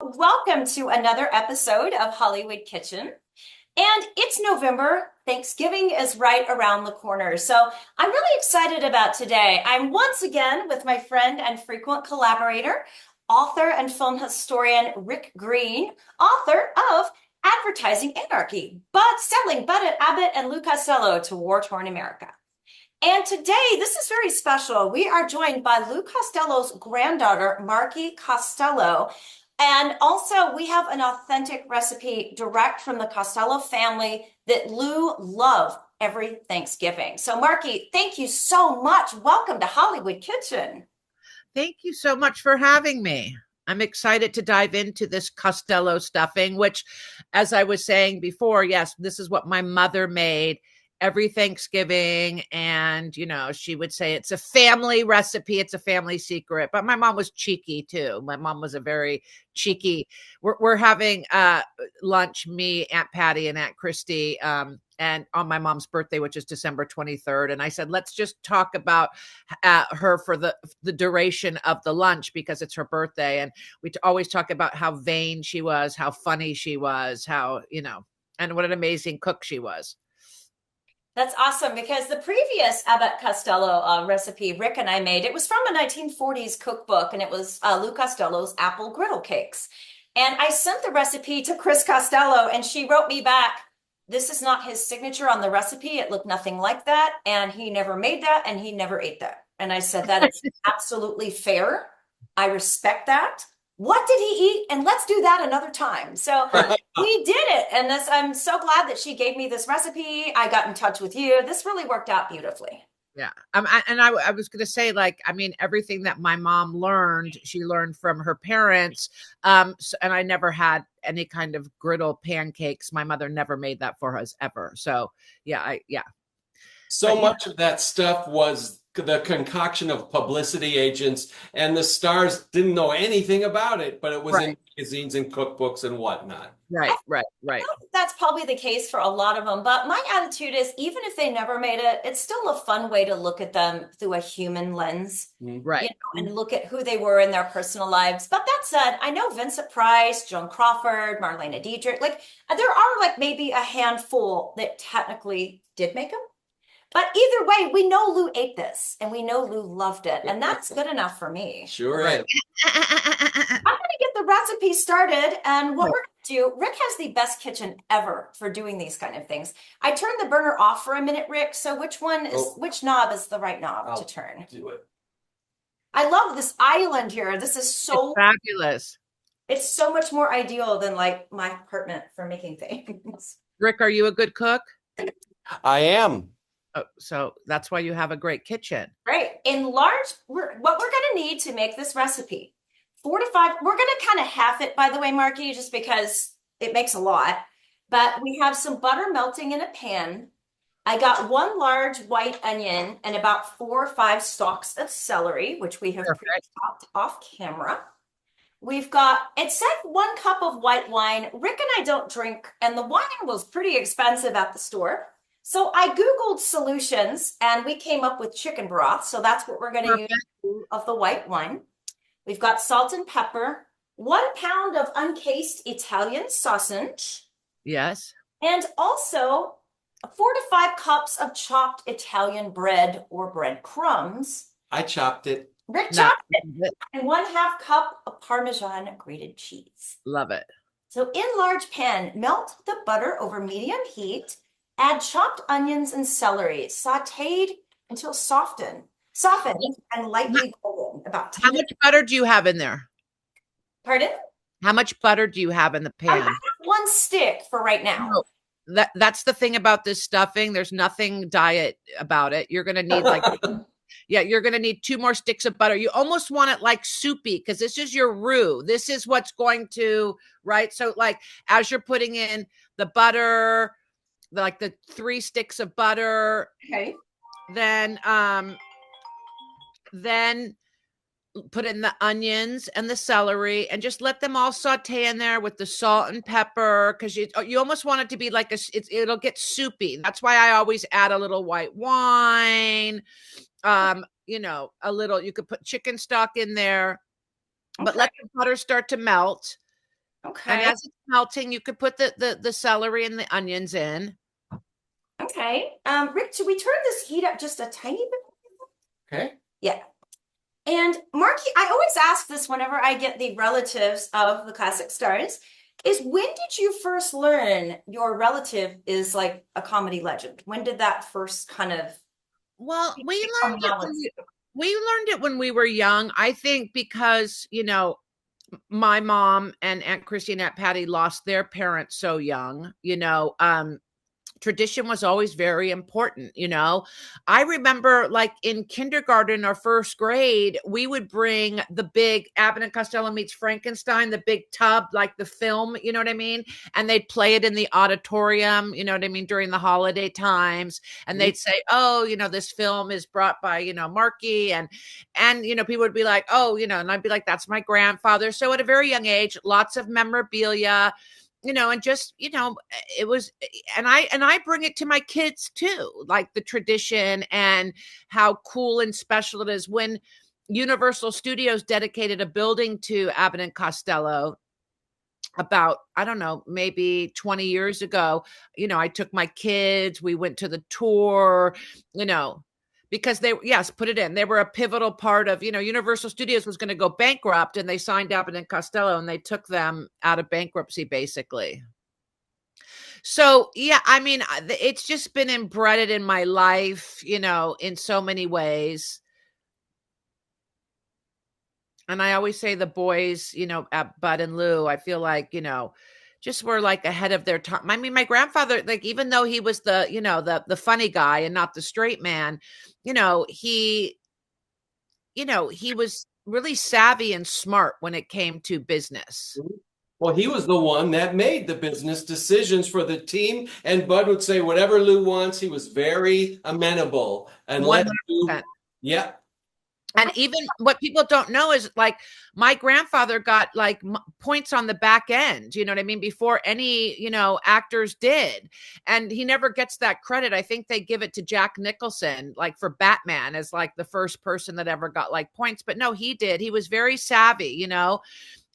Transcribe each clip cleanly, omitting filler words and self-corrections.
Welcome to another episode of Hollywood Kitchen. And it's November. Thanksgiving is right around the corner. So I'm really excited about today. I'm once again with my friend and frequent collaborator, author and film historian Rick Green, author of Advertising Anarchy, but selling Bud Abbott and Lou Costello to war-torn America. And today, this is very special. We are joined by Lou Costello's granddaughter, Marky Costello. And also, we have an authentic recipe direct from the Costello family that Lou loved every Thanksgiving. So, Marky, thank you so much. Welcome to Hollywood Kitchen. Thank you so much for having me. I'm excited to dive into this Costello stuffing, which, as I was saying before, yes, this is what my mother made every Thanksgiving. And, she would say it's a family recipe, it's a family secret. But my mom was cheeky too. My mom was a very cheeky. We're having lunch, me, Aunt Patty, and Aunt Christy. And on my mom's birthday, which is December 23rd. And I said, let's just talk about her for the duration of the lunch because it's her birthday. And we always talk about how vain she was, how funny she was, and what an amazing cook she was. That's awesome because the previous Abbott Costello recipe Rick and I made, it was from a 1940s cookbook and it was Lou Costello's apple griddle cakes. And I sent the recipe to Chris Costello and she wrote me back, this is not his signature on the recipe. It looked nothing like that. And he never made that and he never ate that. And I said, that is absolutely fair. I respect that. What did he eat? And let's do that another time. So we did it. And I'm so glad that she gave me this recipe. I got in touch with you. This really worked out beautifully. Yeah. I was going to say, everything that my mom learned, she learned from her parents. And I never had any kind of griddle pancakes. My mother never made that for us ever. So yeah. So much of that stuff was the concoction of publicity agents, and the stars didn't know anything about it, but it was in magazines and cookbooks and whatnot. Right. That's probably the case for a lot of them. But my attitude is, even if they never made it, it's still a fun way to look at them through a human lens, right? And look at who they were in their personal lives. But that said, I know Vincent Price, Joan Crawford, Marlene Dietrich. There are maybe a handful that technically did make them. But either way, we know Lou ate this and we know Lou loved it. And that's good enough for me. Sure is. I'm going to get the recipe started. And what we're going to do, Rick has the best kitchen ever for doing these kind of things. I turned the burner off for a minute, Rick. So which knob is the right knob to turn? Do it. I love this island here. This is so fabulous. It's so much more ideal than my apartment for making things. Rick, are you a good cook? I am. So that's why you have a great kitchen. Right. What we're going to need to make this recipe, 4 to 5, we're going to kind of half it, by the way, Marky, just because it makes a lot. But we have some butter melting in a pan. I got 1 large white onion and about 4 or 5 stalks of celery, which we have pre-chopped off camera. We've got, it said 1 cup of white wine. Rick and I don't drink, and the wine was pretty expensive at the store. So I Googled solutions and we came up with chicken broth. So that's what we're going to use of the white wine. We've got salt and pepper, 1 pound of uncased Italian sausage. Yes. And also 4 to 5 cups of chopped Italian bread or bread crumbs. I chopped it. Rick chopped it. And 1/2 cup of Parmesan grated cheese. Love it. So in large pan, melt the butter over medium heat. Add chopped onions and celery, sauteed until softened and lightly golden. How much butter do you have in there? Pardon? How much butter do you have in the pan? I have 1 stick for right now. No, that's the thing about this stuffing. There's nothing diet about it. You're going to need you're going to need 2 more sticks of butter. You almost want it like soupy because this is your roux. This is what's going to, right? So as you're putting in the butter, the 3 sticks of butter. Okay. Then put in the onions and the celery and just let them all saute in there with the salt and pepper because you almost want it to be it'll get soupy. That's why I always add a little white wine. A little, you could put chicken stock in there, but let the butter start to melt. And Okay. as it's melting, you could put the celery and the onions in. Okay. Rick, should we turn this heat up just a tiny bit? Okay. Yeah. And Marky, I always ask this whenever I get the relatives of the classic stars, is when did you first learn your relative is like a comedy legend? When did that first kind of Well, become knowledge? we learned it when we were young. I think because, my mom and Aunt Christy and Aunt Patty lost their parents so young, tradition was always very important. I remember like in kindergarten or first grade, we would bring the big Abbott and Costello meets Frankenstein, the big tub, like the film, you know what I mean? And they'd play it in the auditorium, you know what I mean, during the holiday times. And they'd say, oh, this film is brought by, Marky. And people would be like, oh, and I'd be like, that's my grandfather. So at a very young age, lots of memorabilia, and just, it was, and I bring it to my kids too, like the tradition and how cool and special it is when Universal Studios dedicated a building to Abbott and Costello about, I don't know, maybe 20 years ago. I took my kids, we went to the tour, you know, because yes, put it in. They were a pivotal part of, Universal Studios was going to go bankrupt and they signed Abbott and Costello and they took them out of bankruptcy basically. So, yeah, I mean, it's just been embedded in my life, in so many ways. And I always say the boys, at Bud and Lou, I feel like, just were like ahead of their time. I mean, my grandfather, like, even though he was the funny guy and not the straight man, he, he was really savvy and smart when it came to business. Well, he was the one that made the business decisions for the team, and Bud would say whatever Lou wants. He was very amenable and let Lou. 100%. Yeah. And even what people don't know is like my grandfather got like points on the back end, you know what I mean? Before any, actors did. And he never gets that credit. I think they give it to Jack Nicholson, like for Batman as like the first person that ever got like points. But no, he did. He was very savvy,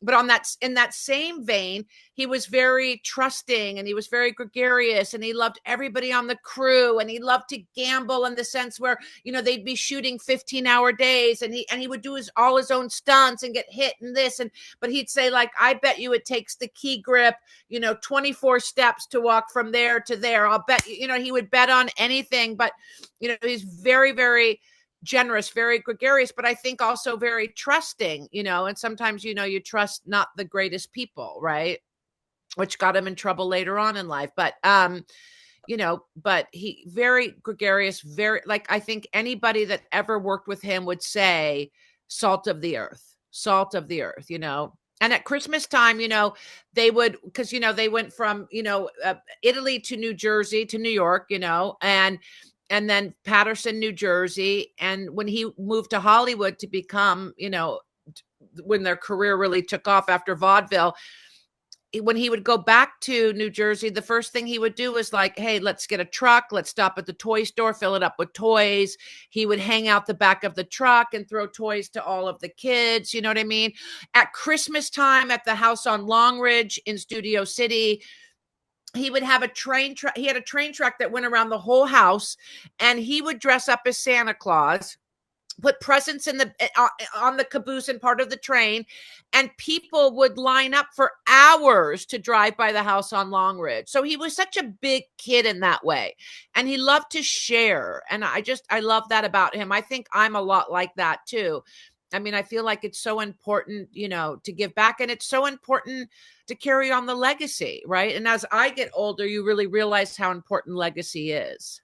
but in that same vein, he was very trusting and he was very gregarious and he loved everybody on the crew and he loved to gamble in the sense where, they'd be shooting 15-hour days and he would do all his own stunts and get hit and this. But he'd say like, I bet you it takes the key grip, 24 steps to walk from there to there. I'll bet, he would bet on anything, but, he's very, very generous, very gregarious, but I think also very trusting, and sometimes, you trust not the greatest people, right? Which got him in trouble later on in life. But, but he very gregarious, very, like, I think anybody that ever worked with him would say salt of the earth, And at Christmas time, they would, because, they went from, Italy to New Jersey to New York, and then Paterson, New Jersey. And when he moved to Hollywood to become, when their career really took off after vaudeville, when he would go back to New Jersey, the first thing he would do was like, hey, let's get a truck. Let's stop at the toy store, fill it up with toys. He would hang out the back of the truck and throw toys to all of the kids. You know what I mean? At Christmas time at the house on Long Ridge in Studio City, he would have a train truck. He had a train truck that went around the whole house and he would dress up as Santa Claus, put presents in on the caboose and part of the train, and people would line up for hours to drive by the house on Long Ridge. So he was such a big kid in that way, and he loved to share. And I love that about him. I think I'm a lot like that too. I mean, I feel like it's so important, to give back, and it's so important to carry on the legacy, right? And as I get older, you really realize how important legacy is.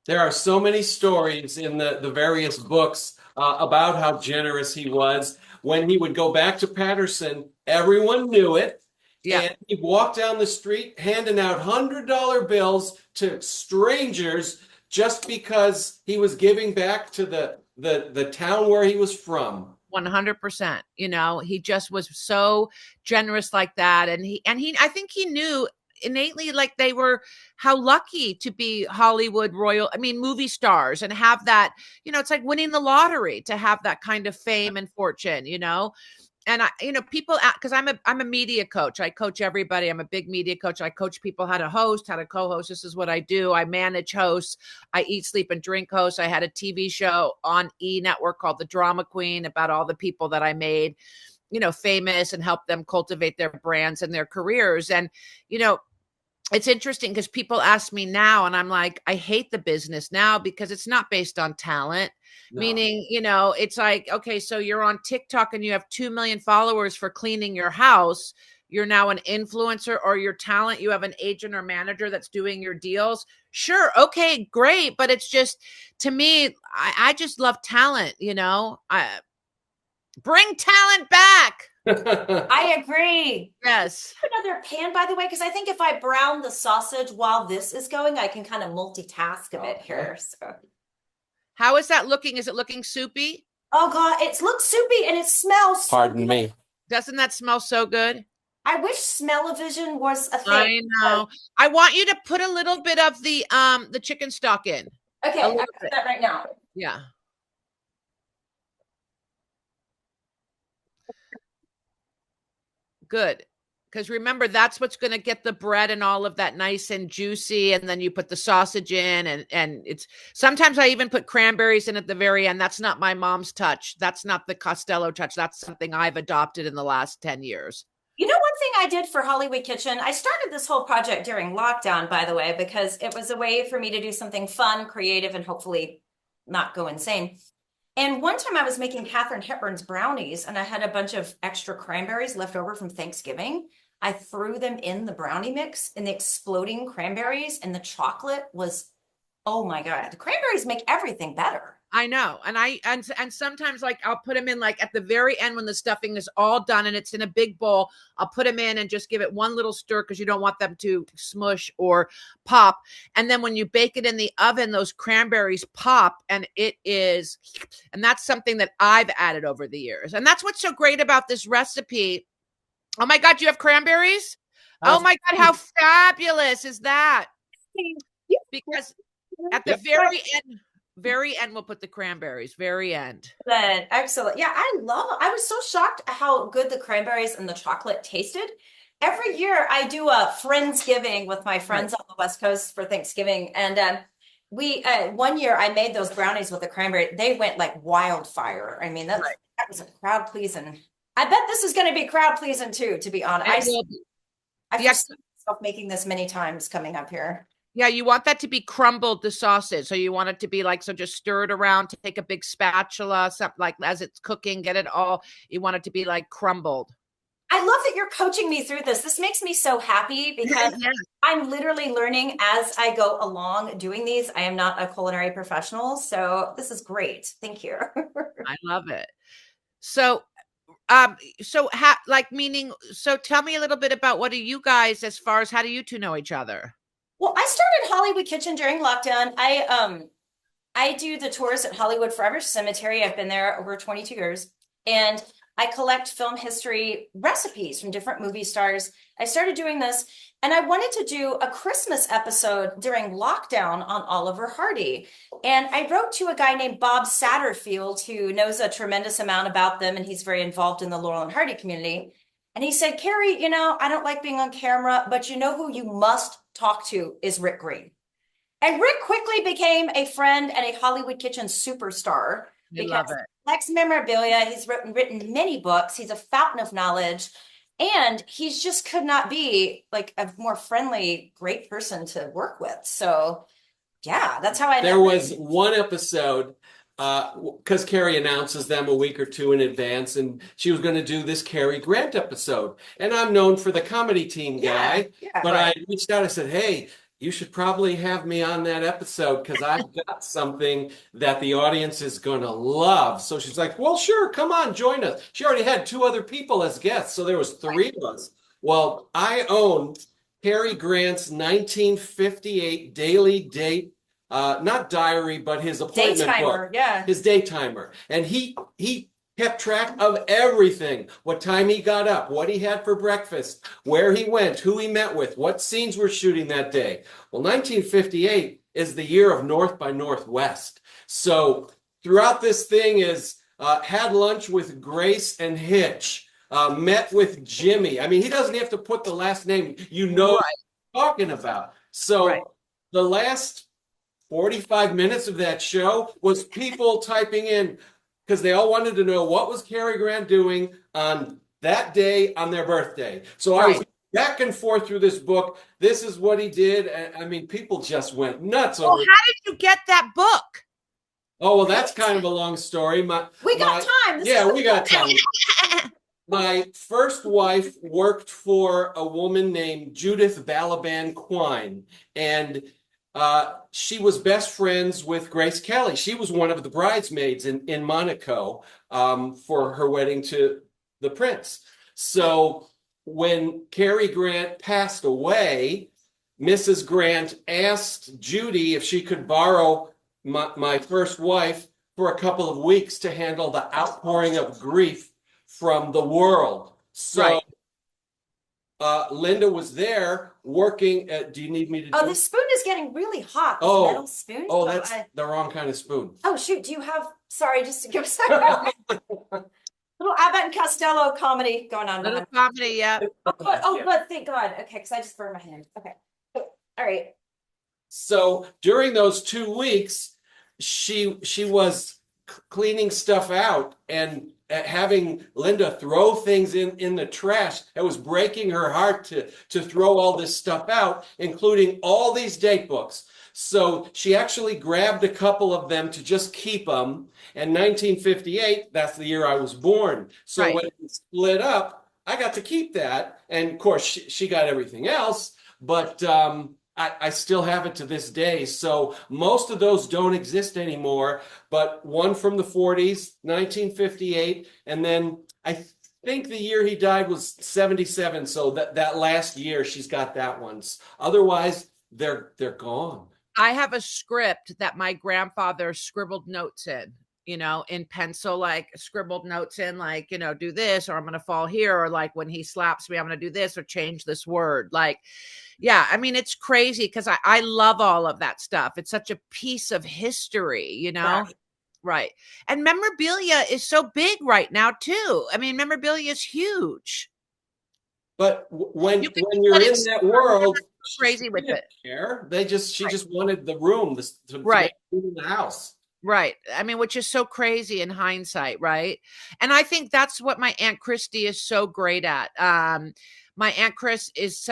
There are so many stories in the various books about how generous he was. When he would go back to Paterson, everyone knew it. Yeah. And he walked down the street handing out $100 bills to strangers just because he was giving back to the town where he was from. 100%. He just was so generous like that. And I think he knew innately, like, they were how lucky to be Hollywood movie stars and have that, it's like winning the lottery to have that kind of fame and fortune, and I, people, because I'm a media coach. I coach everybody. I'm a big media coach. I coach people how to host, how to co-host. This is what I do. I manage hosts. I eat, sleep, and drink hosts. I had a TV show on E Network called The Drama Queen about all the people that I made, famous, and help them cultivate their brands and their careers. And, it's interesting because people ask me now, and I'm like, I hate the business now because it's not based on talent. No. Meaning, it's like, okay, so you're on TikTok and you have 2 million followers for cleaning your house. You're now an influencer, or your talent, you have an agent or manager that's doing your deals. Sure. Okay, great. But it's just, to me, I just love talent, bring talent back. I agree. Yes. Another pan, by the way, because I think if I brown the sausage while this is going, I can kind of multitask a bit here. So, how is that looking? Is it looking soupy? oh God, it looks soupy and it smells. Pardon me. Doesn't that smell so good? I wish smell-o-vision was a thing. I know. I want you to put a little bit of the chicken stock in. Okay, I'll put that right now. Yeah. Good. Because remember, that's what's going to get the bread and all of that nice and juicy. And then you put the sausage in, and it's, sometimes I even put cranberries in at the very end. That's not my mom's touch. That's not the Costello touch. That's something I've adopted in the last 10 years. One thing I did for Hollywood Kitchen, I started this whole project during lockdown, by the way, because it was a way for me to do something fun, creative, and hopefully not go insane. And one time I was making Katharine Hepburn's brownies, and I had a bunch of extra cranberries left over from Thanksgiving. I threw them in the brownie mix, and the exploding cranberries and the chocolate was, oh my God, the cranberries make everything better. I know. And sometimes, like, I'll put them in, like, at the very end when the stuffing is all done and it's in a big bowl, I'll put them in and just give it one little stir because you don't want them to smush or pop. And then when you bake it in the oven, those cranberries pop, and that's something that I've added over the years. And that's what's so great about this recipe. Oh my God, you have cranberries? Oh my God, how fabulous is that? Because at the very end, we'll put the cranberries. Very end. Then excellent. Yeah, I was so shocked at how good the cranberries and the chocolate tasted. Every year I do a Friendsgiving with my friends on the West Coast for Thanksgiving. And we one year I made those brownies with the cranberry. They went like wildfire. I mean, that was a crowd pleasing. I bet this is going to be crowd pleasing too, to be honest. I feel myself making this many times coming up here. Yeah, you want that to be crumbled, the sausage. So you want it to be like, so just stir it around, take a big spatula, something like as it's cooking, get it all. You want it to be like crumbled. I love that you're coaching me through this. This makes me so happy because I'm literally learning as I go along doing these. I am not a culinary professional, so this is great. Thank you. I love it. So tell me a little bit about, what are you guys, as far as how do you two know each other? Well, I started Hollywood Kitchen during lockdown. I do the tours at Hollywood Forever Cemetery. I've been there over 22 years, and I collect film history recipes from different movie stars. I started doing this, and I wanted to do a Christmas episode during lockdown on Oliver Hardy. And I wrote to a guy named Bob Satterfield, who knows a tremendous amount about them, and he's very involved in the Laurel and Hardy community. And he said, Carrie, I don't like being on camera, but you know who you must talk to is Rick Green. And Rick quickly became a friend and a Hollywood Kitchen superstar. I love it. He collects memorabilia. He's written many books. He's a fountain of knowledge. And he just could not be like a more friendly, great person to work with. So yeah, that's how I There was one episode, because Carrie announces them a week or two in advance, and she was going to do this Cary Grant episode. And I'm known for the comedy team guy, but I reached out, I said, hey, you should probably have me on that episode because I've got something that the audience is going to love. So she's like, well, sure, come on, join us. She already had 2 other people as guests, so there was 3 of us. Well, I own Cary Grant's 1958 daily date, not diary, but his appointment book. His daytimer. And he kept track of everything. What time he got up, what he had for breakfast, where he went, who he met with, what scenes we're shooting that day. Well, 1958 is the year of North by Northwest. So throughout this thing is had lunch with Grace and Hitch. met with Jimmy. I mean, he doesn't have to put the last name. You know what I'm talking about. So the last 45 minutes of that show was people typing in because they all wanted to know what was Cary Grant doing on that day on their birthday. So I was back and forth through this book. This is what he did. And I mean, people just went nuts over it. How did you get that book? Oh, well, that's kind of a long story. We got time. We got time. My first wife worked for a woman named Judith Balaban Quine, and she was best friends with Grace Kelly. She was one of the bridesmaids in Monaco for her wedding to the prince. So when Cary Grant passed away, Mrs. Grant asked Judy if she could borrow my first wife for a couple of weeks to handle the outpouring of grief from the world. So Linda was there working at, do you need me to Oh, the spoon is getting really hot. This metal spoon. Oh, that's the wrong kind of spoon. Oh, shoot. Do you have, sorry, just to give us a little Abbott and Costello comedy going on. Little comedy, yeah. Good. Thank God. Okay, because I just burned my hand. Okay. All right. So during those 2 weeks, she was cleaning stuff out and having Linda throw things in the trash. It was breaking her heart to throw all this stuff out, including all these date books. So she actually grabbed a couple of them to just keep them. And 1958, that's the year I was born. So when it split up, I got to keep that. And of course, she got everything else. But I still have it to this day. So most of those don't exist anymore, but one from the 40s, 1958, and then I think the year he died was 77. So that last year she's got that ones. Otherwise, they're gone. I have a script that my grandfather scribbled notes in, in pencil, like scribbled notes in, like, do this, or I'm going to fall here, or like when he slaps me, I'm going to do this or change this word. Like, yeah, I mean, it's crazy because I love all of that stuff. It's such a piece of history, Right. And memorabilia is so big right now, too. I mean, memorabilia is huge. But when you're in that world, crazy with it. Care. She just wanted the room to right in the house. Right. I mean, which is so crazy in hindsight, right? And I think that's what my Aunt Christy is so great at. My Aunt Chris is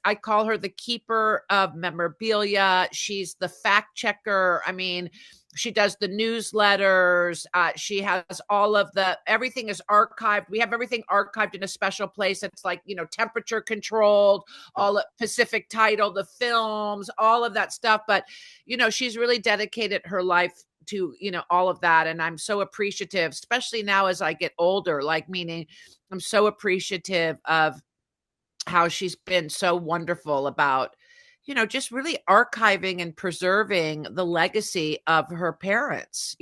I call her the keeper of memorabilia. She's the fact checker. I mean, she does the newsletters. She has everything is archived. We have everything archived in a special place. It's like, temperature controlled, all Pacific Title, the films, all of that stuff. But, she's really dedicated her life to, all of that. And I'm so appreciative, especially now as I get older, meaning I'm so appreciative of how she's been so wonderful about, just really archiving and preserving the legacy of her parents,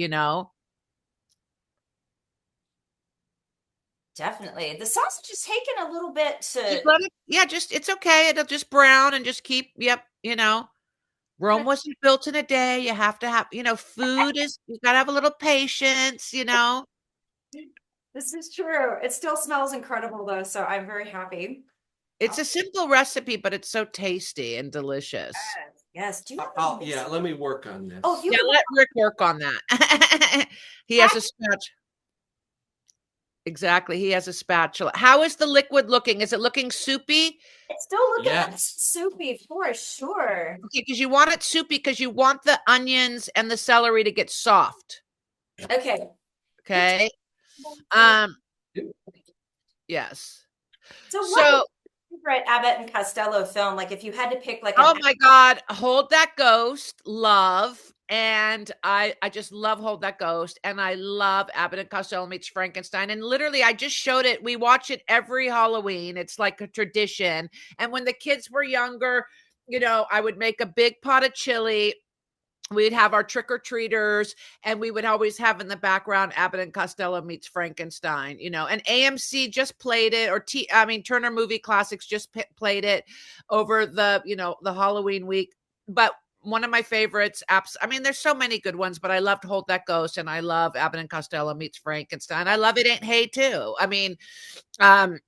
Definitely. The sausage is taking a little bit to. It's okay. It'll just brown and just keep, Rome wasn't built in a day. You have to have, food is, you got to have a little patience, This is true. It still smells incredible though. So I'm very happy. It's a simple recipe, but it's so tasty and delicious. Yes. Let me work on this. Oh, let Rick work on that. He has a spatula. Exactly. He has a spatula. How is the liquid looking? Is it looking soupy? It's still looking soupy for sure. Okay, because you want it soupy because you want the onions and the celery to get soft. Okay. Okay. Yes. So favorite Abbott and Costello film? Like if you had to pick oh my God, Hold That Ghost, love. And I just love Hold That Ghost. And I love Abbott and Costello Meets Frankenstein. And literally, I just showed it. We watch it every Halloween. It's like a tradition. And when the kids were younger, I would make a big pot of chili. We'd have our trick-or-treaters, and we would always have in the background Abbott and Costello Meets Frankenstein, and AMC just played it, or Turner Movie Classics just played it over the, the Halloween week. But one of my favorites. I mean, there's so many good ones, but I loved Hold That Ghost, and I love Abbott and Costello meets Frankenstein. I love It Ain't Hay too. I mean, um,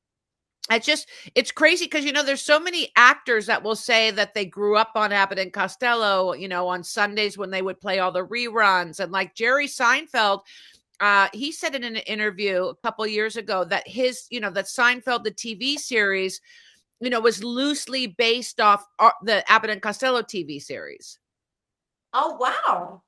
it's crazy because there's so many actors that will say that they grew up on Abbott and Costello, on Sundays when they would play all the reruns. And like Jerry Seinfeld, he said in an interview a couple years ago that that Seinfeld, the TV series, was loosely based off the Abbott and Costello TV series. Oh, wow.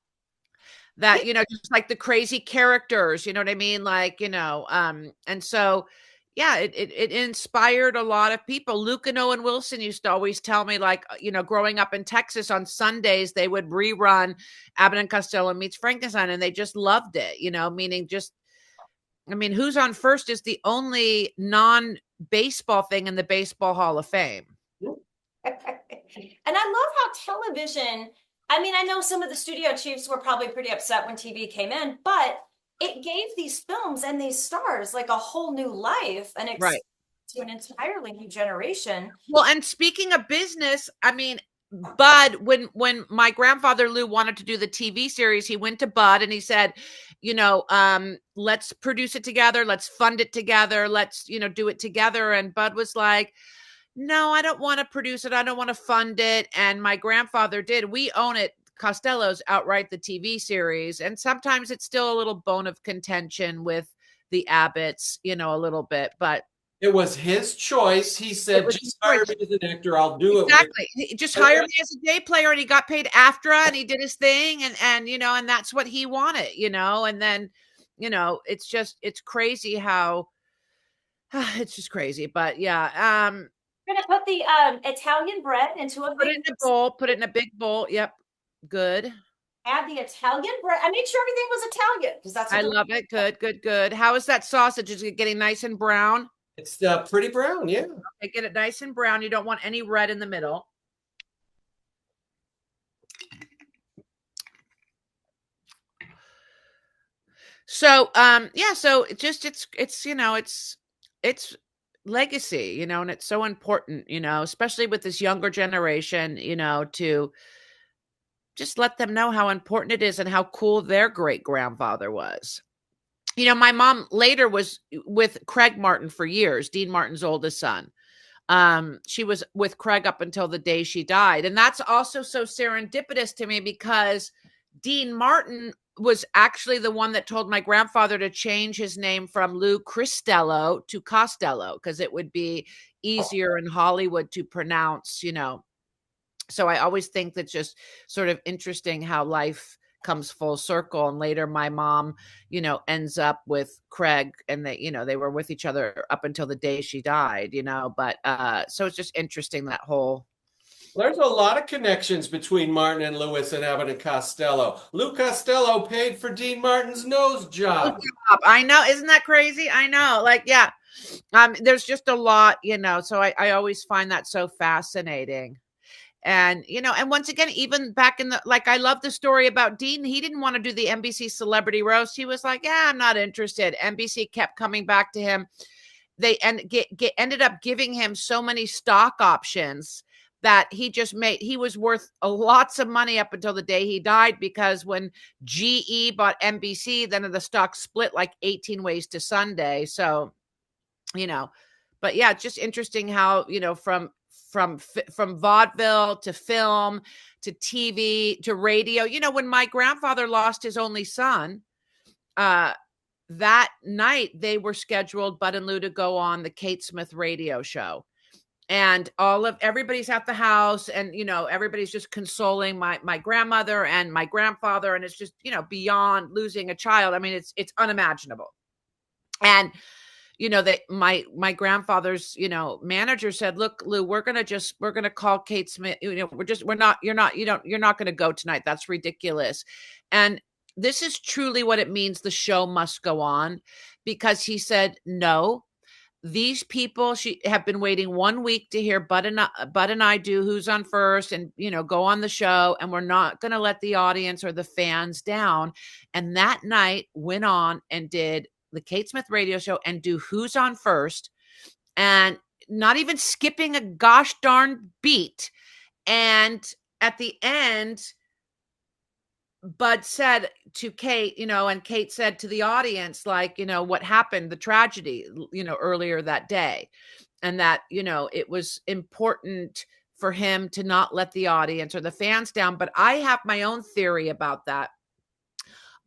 That, just like the crazy characters, you know what I mean? Like, and so, yeah, it inspired a lot of people. Luke and Owen Wilson used to always tell me, like, growing up in Texas on Sundays, they would rerun Abbott and Costello meets Frankenstein, and they just loved it, meaning just, I mean, Who's on First is the only non-baseball thing in the Baseball Hall of Fame. And I love how television, I mean, I know some of the studio chiefs were probably pretty upset when TV came in, but it gave these films and these stars like a whole new life and Right. to an entirely new generation. Well, and speaking of business, I mean, Bud, when my grandfather Lou wanted to do the TV series, he went to Bud and he said, let's produce it together, let's fund it together, let's, do it together. And Bud was like, no, I don't want to produce it. I don't want to fund it. And my grandfather did. We own it, Costello's outright, the TV series. And sometimes it's still a little bone of contention with the Abbotts, a little bit, but it was his choice. He said, just hire me as an actor. I'll do it. Exactly. He just hired me as a day player, and he got paid AFTRA, and he did his thing. And and that's what he wanted, and then, it's crazy how it's just crazy. But yeah. We're gonna put the Italian bread into a put it in a bowl. Put it in a big bowl. Yep. Good. Add the Italian bread. I made sure everything was Italian because that's what I love it. Good. How is that sausage? Is it getting nice and brown? It's pretty brown, yeah. Okay, get it nice and brown. You don't want any red in the middle. So, yeah, so it's legacy, and it's so important, especially with this younger generation, to just let them know how important it is and how cool their great grandfather was. My mom later was with Craig Martin for years, Dean Martin's oldest son. She was with Craig up until the day she died. And that's also so serendipitous to me because Dean Martin was actually the one that told my grandfather to change his name from Lou Costello to Costello because it would be easier in Hollywood to pronounce, So I always think that's just sort of interesting how life comes full circle. And later my mom, ends up with Craig, and they were with each other up until the day she died, but so it's just interesting, that whole. There's a lot of connections between Martin and Lewis and Abbott and Costello. Lou Costello paid for Dean Martin's nose job. I know. Isn't that crazy? I know. Like, yeah. There's just a lot, so I always find that so fascinating. And, and once again, even back in I love the story about Dean. He didn't want to do the NBC celebrity roast. He was like, yeah, I'm not interested. NBC kept coming back to him. They ended up giving him so many stock options that he was worth lots of money up until the day he died, because when GE bought NBC, then the stock split like 18 ways to Sunday. So, but yeah, it's just interesting how, from vaudeville to film to TV to radio. When my grandfather lost his only son, that night they were scheduled, Bud and Lou, to go on the Kate Smith radio show. And everybody's at the house, and, everybody's just consoling my grandmother and my grandfather. And it's just, beyond losing a child. I mean, it's unimaginable. And, that my grandfather's, manager said, look, Lou, we're going to call Kate Smith. You're not going to go tonight. That's ridiculous. And this is truly what it means. The show must go on, because he said, no, these people have been waiting 1 week to hear Bud and I do Who's on First and, go on the show. And we're not going to let the audience or the fans down. And that night went on and did the Kate Smith radio show and do Who's on First, and not even skipping a gosh darn beat. And at the end, Bud said to Kate, and Kate said to the audience, like, what happened, the tragedy, earlier that day. And that, it was important for him to not let the audience or the fans down. But I have my own theory about that.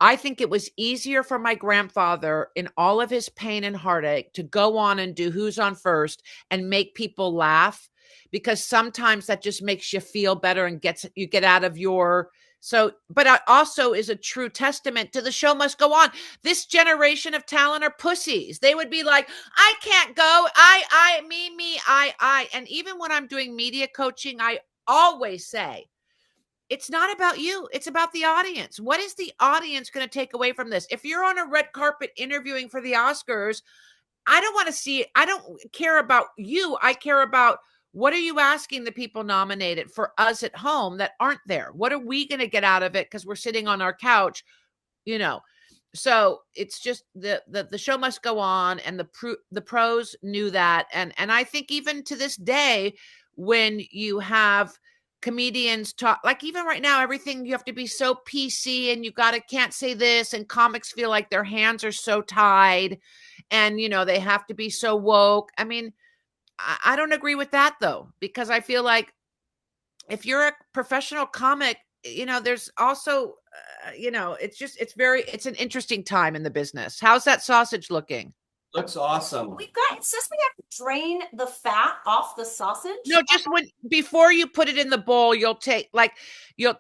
I think it was easier for my grandfather in all of his pain and heartache to go on and do Who's on First and make people laugh, because sometimes that just makes you feel better and you get out of your. So, but it also is a true testament to the show must go on. This generation of talent are pussies. They would be like, I can't go. Me, I. And even when I'm doing media coaching, I always say, it's not about you. It's about the audience. What is the audience going to take away from this? If you're on a red carpet interviewing for the Oscars, I don't care about you. I care about, what are you asking the people nominated for us at home that aren't there? What are we going to get out of it? Because we're sitting on our couch, So it's just the show must go on, and the pros knew that, and I think even to this day, when you have comedians talk, like even right now, everything you have to be so PC, and can't say this, and comics feel like their hands are so tied, and they have to be so woke. I mean, I don't agree with that though, because I feel like if you're a professional comic, there's also, it's an interesting time in the business. How's that sausage looking? Looks awesome. It says we have to drain the fat off the sausage. No, just before you put it in the bowl,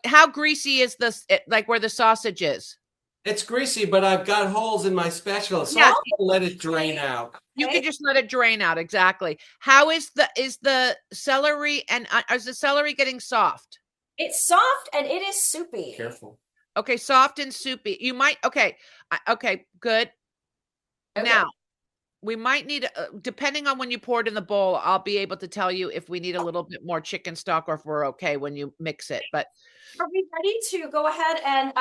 how greasy is this, like where the sausage is? It's greasy, but I've got holes in my spatula, so Yes. I'll let it drain out. You can just let it drain out. Exactly. How is the celery, and is the celery getting soft? It's soft and it is soupy. Careful. Okay, soft and soupy. You might, okay, good. Okay. Now, we might need, depending on when you pour it in the bowl, I'll be able to tell you if we need a little bit more chicken stock or if we're okay when you mix it. But are we ready to go ahead and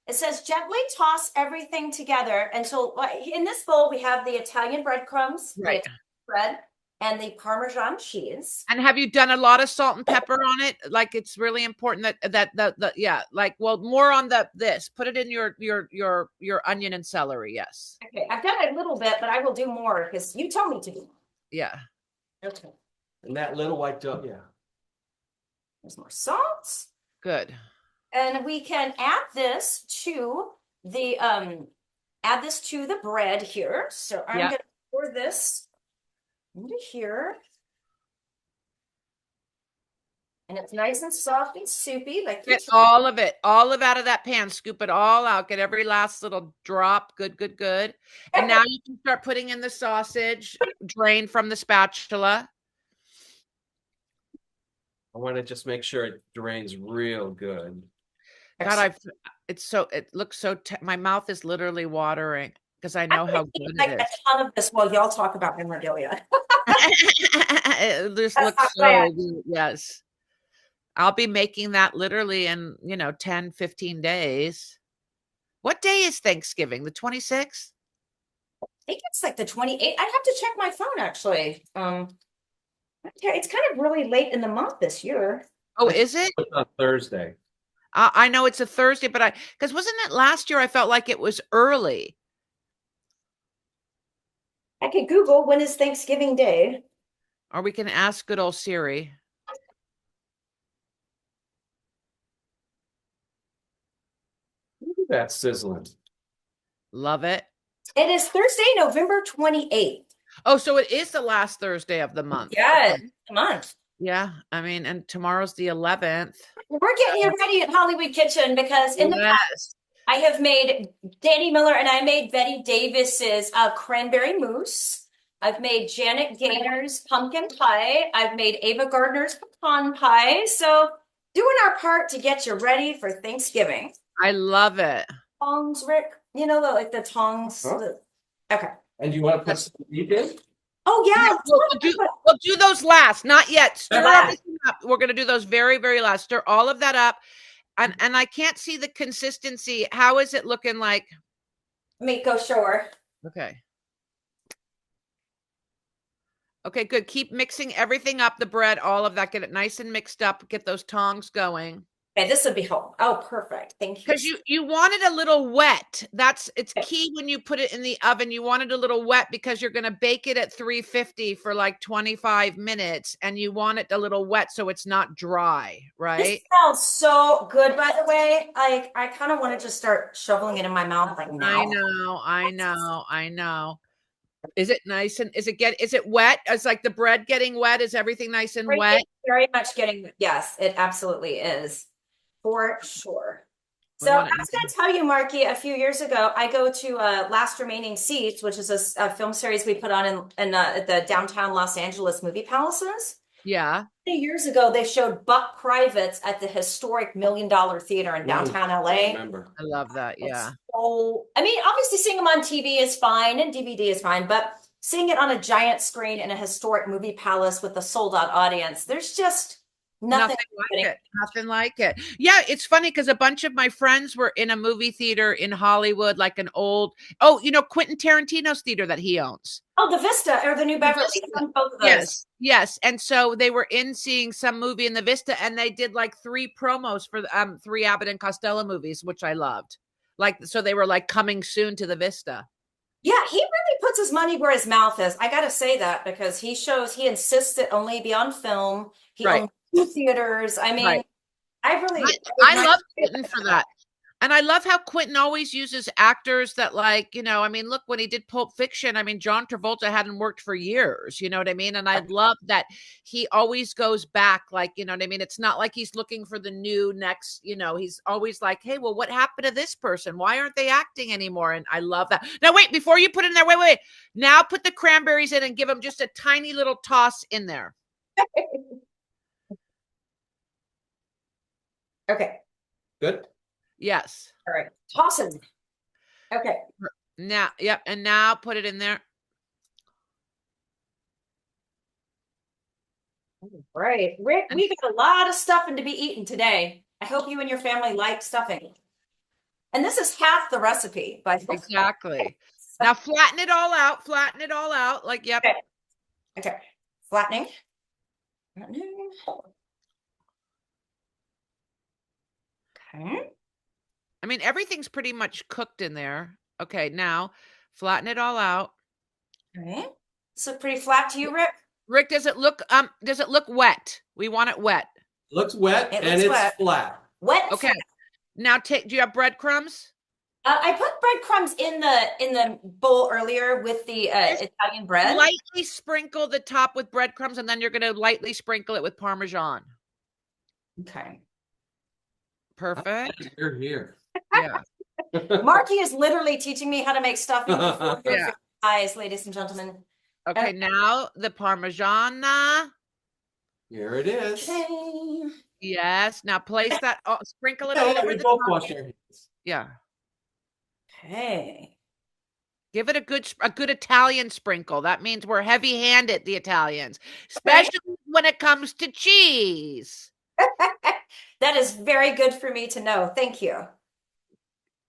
it says gently toss everything together until, in this bowl we have the Italian breadcrumbs, right, the bread, and the Parmesan cheese. And have you done a lot of salt and pepper on it? Like, it's really important that yeah, like, well, more on this. Put it in your onion and celery. Yes. Okay, I've done a little bit, but I will do more because you told me to do more. Yeah. Okay. And that little white dough, yeah. There's more salt. Good. And we can add this to the bread here. So I'm gonna pour this into here. And it's nice and soft and soupy. Get all of it out of that pan. Scoop it all out. Get every last little drop. Good, good, good. And now you can start putting in the sausage, drain from the spatula. I want to just make sure it drains real good. God, it looks so, my mouth is literally watering because I know how good it is. A ton of this while y'all talk about memorabilia. This looks so good. Yes. I'll be making that literally in, 10, 15 days. What day is Thanksgiving? The 26th? I think it's like the 28th. I'd have to check my phone actually. It's kind of really late in the month this year. Oh, is it? It's on Thursday. I know it's a Thursday, but because wasn't it last year? I felt like it was early. I could Google when is Thanksgiving Day. Or we can ask good old Siri. That's sizzling. Love it. It is Thursday, November 28th. Oh, so it is the last Thursday of the month. Yeah, the month. Yeah, I mean, and tomorrow's the 11th. We're getting you ready at Hollywood Kitchen because in the past, I have made Danny Miller and I made Betty Davis's cranberry mousse. I've made Janet Gaynor's pumpkin pie. I've made Ava Gardner's pecan pie. So doing our part to get you ready for Thanksgiving. I love it. Tongs, Rick. The tongs. Huh? Okay. And you want to put some meat in? Oh, yeah. We'll do those last. Not yet. Stir everything up. We're going to do those very, very last. Stir all of that up. And I can't see the consistency. How is it looking like? Let me go show her. Okay. Okay, good. Keep mixing everything up, the bread, all of that. Get it nice and mixed up. Get those tongs going. Okay, this would be home. Oh, perfect. Thank you. Because you want it a little wet. It's key when you put it in the oven. You want it a little wet because you're going to bake it at 350 for like 25 minutes, and you want it a little wet so it's not dry, This right? smells so good, by the way. I kind of want to just start shoveling it in my mouth like I now. know, I know, I know. Is it nice and is it wet? Is like the bread getting wet? Is everything nice and wet? It's very much getting, yes, it absolutely is. For sure. We So I want it. was going to tell you, Marky, a few years ago, I go to Last Remaining Seats, which is a film series we put on at the downtown Los Angeles movie palaces. Yeah. Years ago, they showed Buck Privates at the historic $1 Million Theater in downtown I LA. remember. I love that. Yeah. So, I mean, obviously seeing them on TV is fine and DVD is fine, but seeing it on a giant screen in a historic movie palace with a sold out audience, there's just nothing Like it. Nothing like it. Yeah, it's funny because a bunch of my friends were in a movie theater in Hollywood, like an old, Quentin Tarantino's theater that he owns. Oh, the Vista or the New Beverly. Both of those. Yes, yes. And so they were in seeing some movie in the Vista, and they did like 3 promos for 3 Abbott and Costello movies, which I loved. Like, so they were like coming soon to the Vista. Yeah, he really puts his money where his mouth is. I got to say that because he insists it only be on film. He Right. owns 2 theaters. I mean, Right. I love Quentin for that. And I love how Quentin always uses actors that look, when he did Pulp Fiction, John Travolta hadn't worked for years, you know what I mean? And I love that he always goes back, It's not like he's looking for the new next, he's always like, hey, well, what happened to this person? Why aren't they acting anymore? And I love that. Now, wait, before you put in there, wait. Now put the cranberries in and give them just a tiny little toss in there. Okay. Good. Yes. All right. Tossing. Okay. Now, yep. And now put it in there. Right. Rick, we got a lot of stuffing to be eaten today. I hope you and your family like stuffing. And this is half the recipe, by the way. Exactly. Now flatten it all out. Flatten it all out. Like, yep. Okay. Flattening. Okay. Everything's pretty much cooked in there. Okay, now flatten it all out. Okay. Does it look pretty flat to you, Rick? Rick, does it look wet? We want it wet. Looks wet and it's flat. Wet. Okay. Flat. Now do you have breadcrumbs? I put breadcrumbs in the bowl earlier with the Italian bread. Lightly sprinkle the top with breadcrumbs, and then you're going to lightly sprinkle it with Parmesan. Okay. Perfect. You're here. Yeah. Marky is literally teaching me how to make stuffing before your eyes, ladies and gentlemen. Okay, now the Parmesan. Here it is. Okay. Yes. Now place that. Sprinkle it all over the both top. wash your hands. Yeah. Okay. Give it a good Italian sprinkle. That means we're heavy-handed, the Italians, especially when it comes to cheese. That is very good for me to know. Thank you.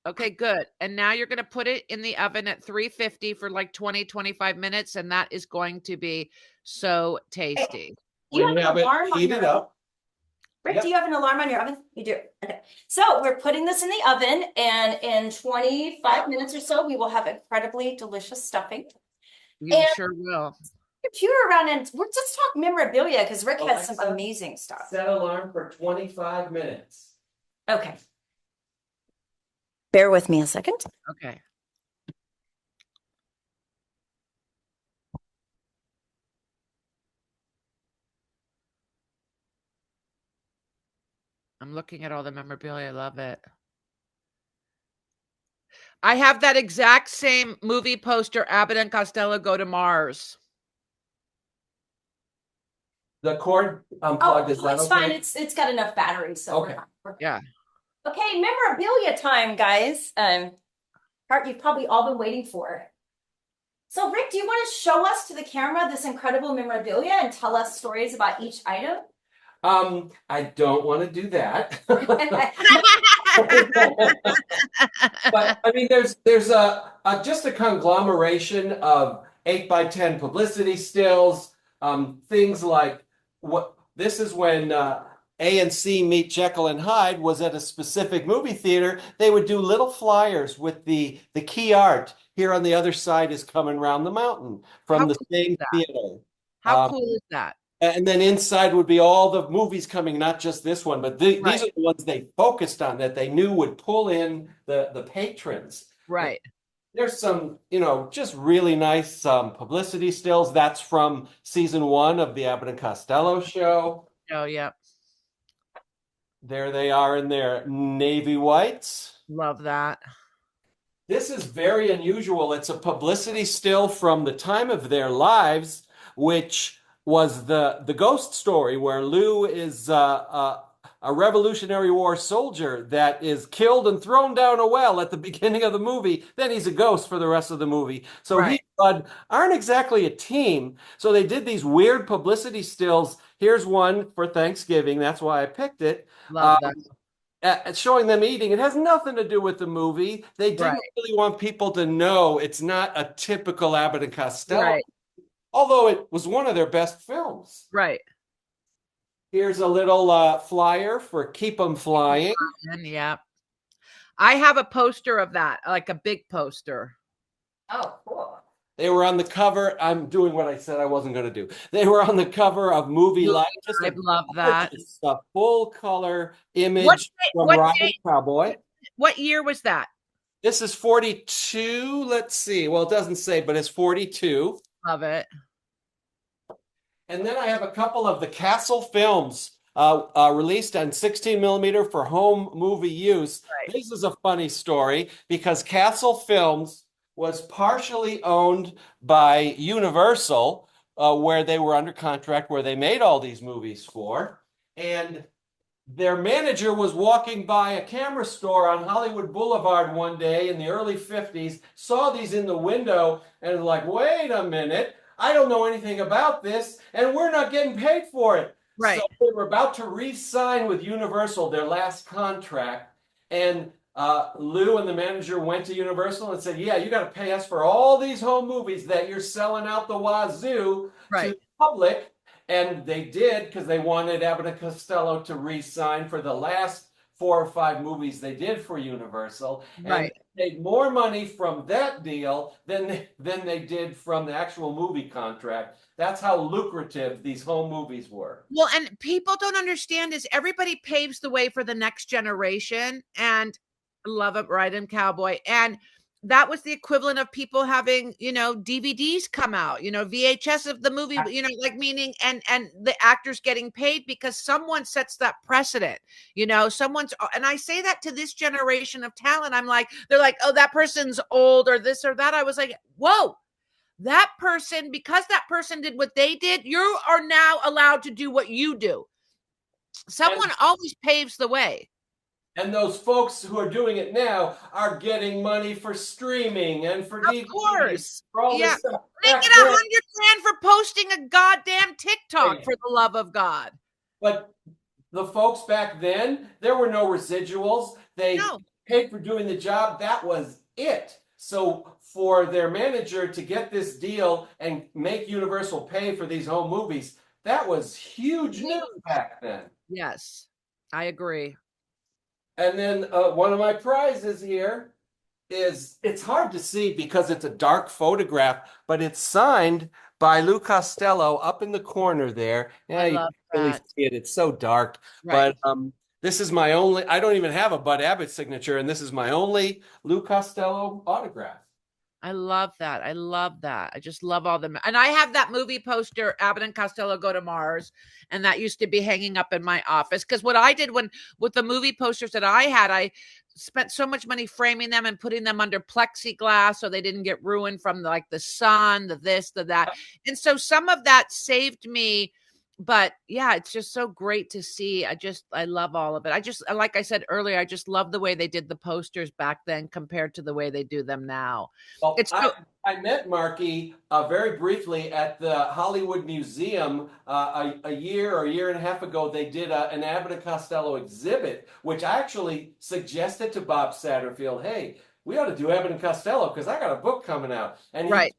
Okay, good. And now you're going to put it in the oven at 350 for like 20, 25 minutes, and that is going to be so tasty. We have it heated up. Rick, do you have an alarm on your oven? You do. Okay. So we're putting this in the oven, and in 25 minutes or so, we will have incredibly delicious stuffing. You sure will. Computer around, and we're just talk memorabilia because Rick has some amazing stuff. Set alarm for 25 minutes. Okay. Bear with me a second. Okay. I'm looking at all the memorabilia. I love it. I have that exact same movie poster, Abbott and Costello Go to Mars. The cord unplugged, is that it's okay? fine. It's got enough batteries. So okay. Yeah. Okay, memorabilia time, guys. Part you've probably all been waiting for. So, Rick, do you want to show us to the camera this incredible memorabilia and tell us stories about each item? I don't want to do that. But there's a just a conglomeration of 8x10 publicity stills, Things like what this is when A&C Meet Jekyll and Hyde was at a specific movie theater. They would do little flyers with the key art. Here on the other side is Coming Round the Mountain from How the cool is same that? theater. How Um, cool is that? and then inside would be all the movies coming, not just this one, but these Right, are the ones they focused on that they knew would pull in the patrons. right. There's some, just really nice publicity stills. That's from season one of the Abbott and Costello show. Oh, yeah. There they are in their navy whites. Love that. This is very unusual. It's a publicity still from the time of their lives, which was the ghost story where Lou is a Revolutionary War soldier that is killed and thrown down a well at the beginning of the movie. Then he's a ghost for the rest of the movie. So he Right. and Bud aren't exactly a team. So they did these weird publicity stills. Here's one for Thanksgiving. That's why I picked it. Love that. Showing them eating. It has nothing to do with the movie. They Right. didn't really want people to know it's not a typical Abbott and Costello, Right. although it was one of their best films. Right. Here's a little flyer for Keep 'em Flying. And yeah. I have a poster of that, like a big poster. Oh, cool. They were on the cover. I'm doing what I said I wasn't going to do. They were on the cover of Movie Life. Just I love that. a full color What image from what Robert day, Cowboy. what year was that? This is 42. Let's see. Well, it doesn't say, but it's 42. Love it. And then I have a couple of the Castle films released on 16 millimeter for home movie use. Right. This is a funny story because Castle Films was partially owned by Universal, where they were under contract, where they made all these movies for. And their manager was walking by a camera store on Hollywood Boulevard one day in the early 50s, saw these in the window, and was like, wait a minute, I don't know anything about this, and we're not getting paid for it. Right. So they were about to re-sign with Universal, their last contract, and Lou and the manager went to Universal and said, yeah, you got to pay us for all these home movies that you're selling out the wazoo to the public. And they did because they wanted Abbott and Costello to re-sign for the last 4 or 5 movies they did for Universal. Right. And they made more money from that deal than they did from the actual movie contract. That's how lucrative these home movies were. Well, and people don't understand is everybody paves the way for the next generation, and love it, right? And Cowboy. And that was the equivalent of people having, DVDs come out, VHS of the movie, like meaning and the actors getting paid because someone sets that precedent, someone's, and I say that to this generation of talent. I'm like, they're like, oh, that person's old or this or that. I was like, whoa, that person, because that person did what they did, you are now allowed to do what you do. Someone always paves the way. And those folks who are doing it now are getting money for streaming and for DVDs. Of course. For all Yeah. this stuff. They get $100,000 for posting a goddamn TikTok, Yeah. for the love of God. But the folks back then, there were no residuals. They paid for doing the job. That was it. So for their manager to get this deal and make Universal pay for these home movies, that was huge news back then. Yes, I agree. And then one of my prizes here is, it's hard to see because it's a dark photograph, but it's signed by Lou Costello up in the corner there. Yeah, you love can't really that. see it. It's so dark. Right. But this is my only, I don't even have a Bud Abbott signature, and this is my only Lou Costello autograph. I love that. I love that. I just love all them. And I have that movie poster, Abbott and Costello Go to Mars. And that used to be hanging up in my office. Because what I did with the movie posters that I had, I spent so much money framing them and putting them under plexiglass so they didn't get ruined from the sun, the this, the that. And so some of that saved me. But yeah, it's just so great to see. I love all of it. Like I said earlier, I just love the way they did the posters back then compared to the way they do them now. Well, I met Marky very briefly at the Hollywood Museum a year or a year and a half ago. They did an Abbott and Costello exhibit, which I actually suggested to Bob Satterfield, hey, we ought to do Abbott and Costello because I got a book coming out. And he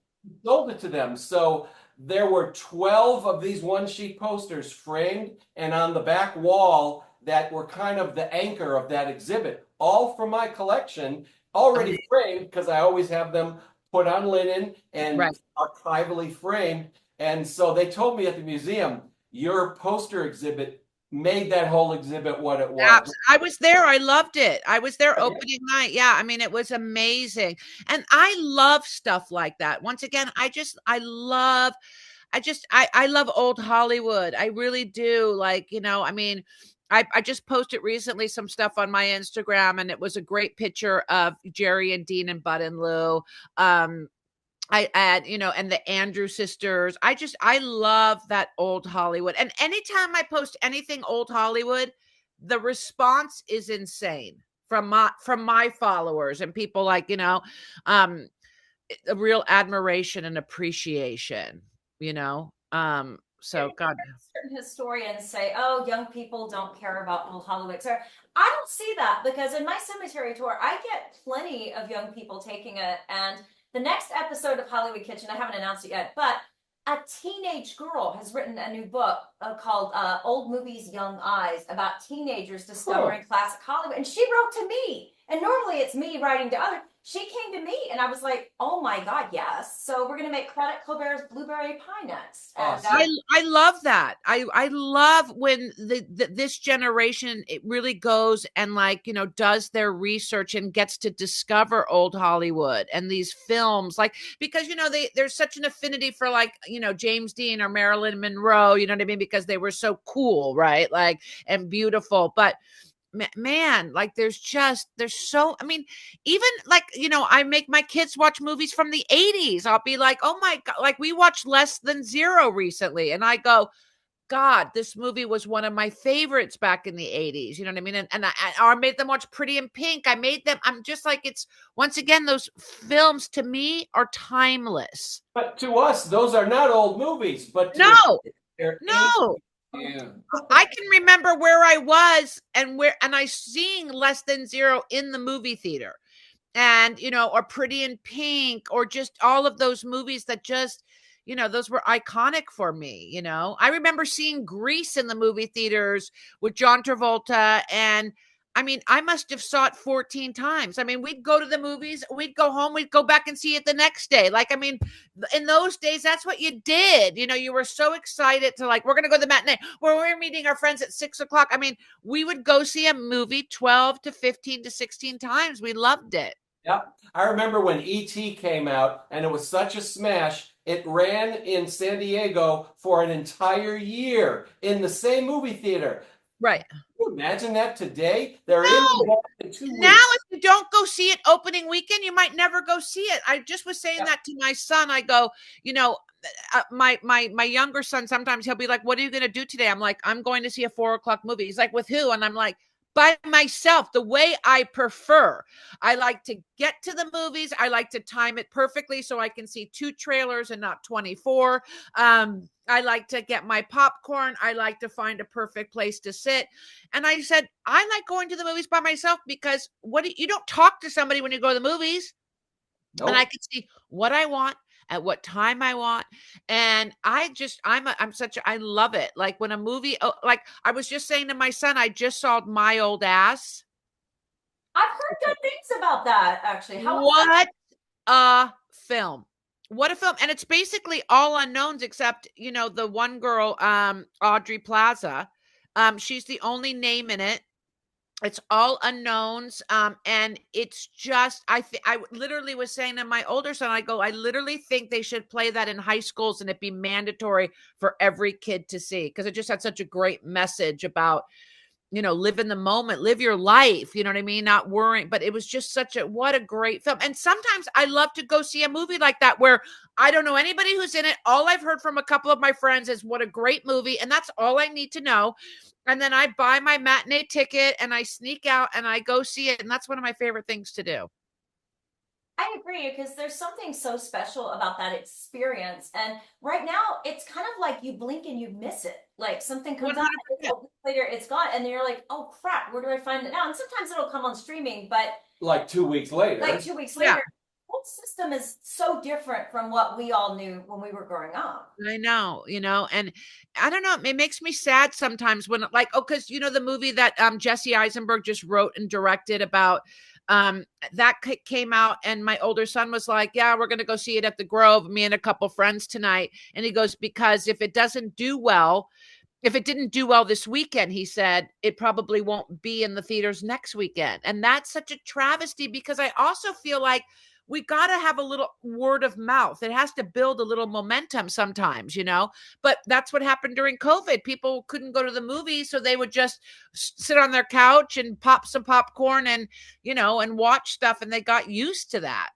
sold it to them. So there were 12 of these one sheet posters framed and on the back wall that were kind of the anchor of that exhibit, all from my collection, already framed because I always have them put on linen and Right. archivally framed. And so they told me at the museum, your poster exhibit made that whole exhibit what it was. I was there. I loved it. I was there Yeah. opening night. Yeah, I mean, it was amazing. And I love stuff like that. Once again, I love old Hollywood. I really do. Like, I mean, I just posted recently some stuff on my Instagram, and it was a great picture of Jerry and Dean and Bud and Lou. Um, I add, and the Andrew sisters. I love that old Hollywood. And anytime I post anything old Hollywood, the response is insane from my followers and people like, um, a real admiration and appreciation, you know. Yeah, So God. certain historians say, "Oh, young people don't care about old Hollywood." So I don't see that because in my cemetery tour, I get plenty of young people taking it. And the next episode of Hollywood Kitchen, I haven't announced it yet, but a teenage girl has written a new book called "Old Movies, Young Eyes" about teenagers discovering classic Hollywood. And she wrote to me. And normally it's me writing to others. She came to me, and I was like, "Oh my God, yes!" So we're gonna make Credit Colbert's Blueberry Pie next. And Awesome. I love that. I love when this generation, it really goes and, like, does their research and gets to discover old Hollywood and these films, like, because there's such an affinity for, like, James Dean or Marilyn Monroe, you know what I mean, because they were so cool, right? Like, and beautiful. But man, like, there's so, I mean, even, like, I make my kids watch movies from the 80s. I'll be like, oh my God, like, we watched Less Than Zero recently, and I go, God, this movie was one of my favorites back in the 80s. You know what I mean? And I made them watch Pretty in Pink. I'm just like, it's, once again, those films to me are timeless. But to us, those are not old movies, but to No, they're ancient. no. Yeah. I can remember where I was and I seeing Less Than Zero in the movie theater, and or Pretty in Pink, or just all of those movies that just, those were iconic for me. I remember seeing Grease in the movie theaters with John Travolta, and I mean, I must have saw it 14 times. I mean, we'd go to the movies, we'd go home, we'd go back and see it the next day. Like, I mean, in those days, that's what you did. You were so excited to, like, we're going to go to the matinee, where we're meeting our friends at 6 o'clock. I mean, we would go see a movie 12 to 15 to 16 times. We loved it. Yeah. I remember when E.T. came out and it was such a smash, it ran in San Diego for an entire year in the same movie theater. Right. Can you imagine that today? They're No. in 2 Now, weeks. if you don't go see it opening weekend, you might never go see it. I just was saying Yeah. that to my son. I go, my younger son, sometimes he'll be like, "What are you going to do today?" I'm like, "I'm going to see a 4 o'clock movie." He's like, "With who?" And I'm like, "By myself, the way I prefer. I like to get to the movies. I like to time it perfectly so I can see 2 trailers and not 24. I like to get my popcorn. I like to find a perfect place to sit." And I said, "I like going to the movies by myself because you don't talk to somebody when you go to the movies, and I Nope. can see what I want at what time I want." And I love it. Like, when a movie, like, I was just saying to my son, I just saw My Old Ass. I've heard good things about that, actually. How was that? What a film. What a film. And it's basically all unknowns except, the one girl, Audrey Plaza. She's the only name in it. It's all unknowns. And it's just, I literally was saying to my older son, I go, I literally think they should play that in high schools and it be mandatory for every kid to see, because it just had such a great message about, live in the moment, live your life, you know what I mean? Not worrying. But it was just what a great film. And sometimes I love to go see a movie like that where I don't know anybody who's in it. All I've heard from a couple of my friends is what a great movie. And that's all I need to know. And then I buy my matinee ticket and I sneak out and I go see it. And that's one of my favorite things to do. I agree because there's something so special about that experience. And right now, it's kind of like you blink and you miss it. Like something comes out, and it's a 100%. week later, it's gone, and then you're like, "Oh crap, where do I find it now?" And sometimes it'll come on streaming, but Like 2 weeks later. like 2 weeks Yeah. later. whole system is so different from what we all knew when we were growing up. I know, and I don't know, it makes me sad sometimes when like, oh, because the movie that Jesse Eisenberg just wrote and directed about that came out, and my older son was like, yeah, we're gonna go see it at the Grove, me and a couple friends tonight. And he goes, because if it didn't do well this weekend, he said, it probably won't be in the theaters next weekend. And that's such a travesty, because I also feel like we got to have a little word of mouth. It has to build a little momentum sometimes, but that's what happened during COVID. People couldn't go to the movies, so they would just sit on their couch and pop some popcorn and, and watch stuff. And they got used to that.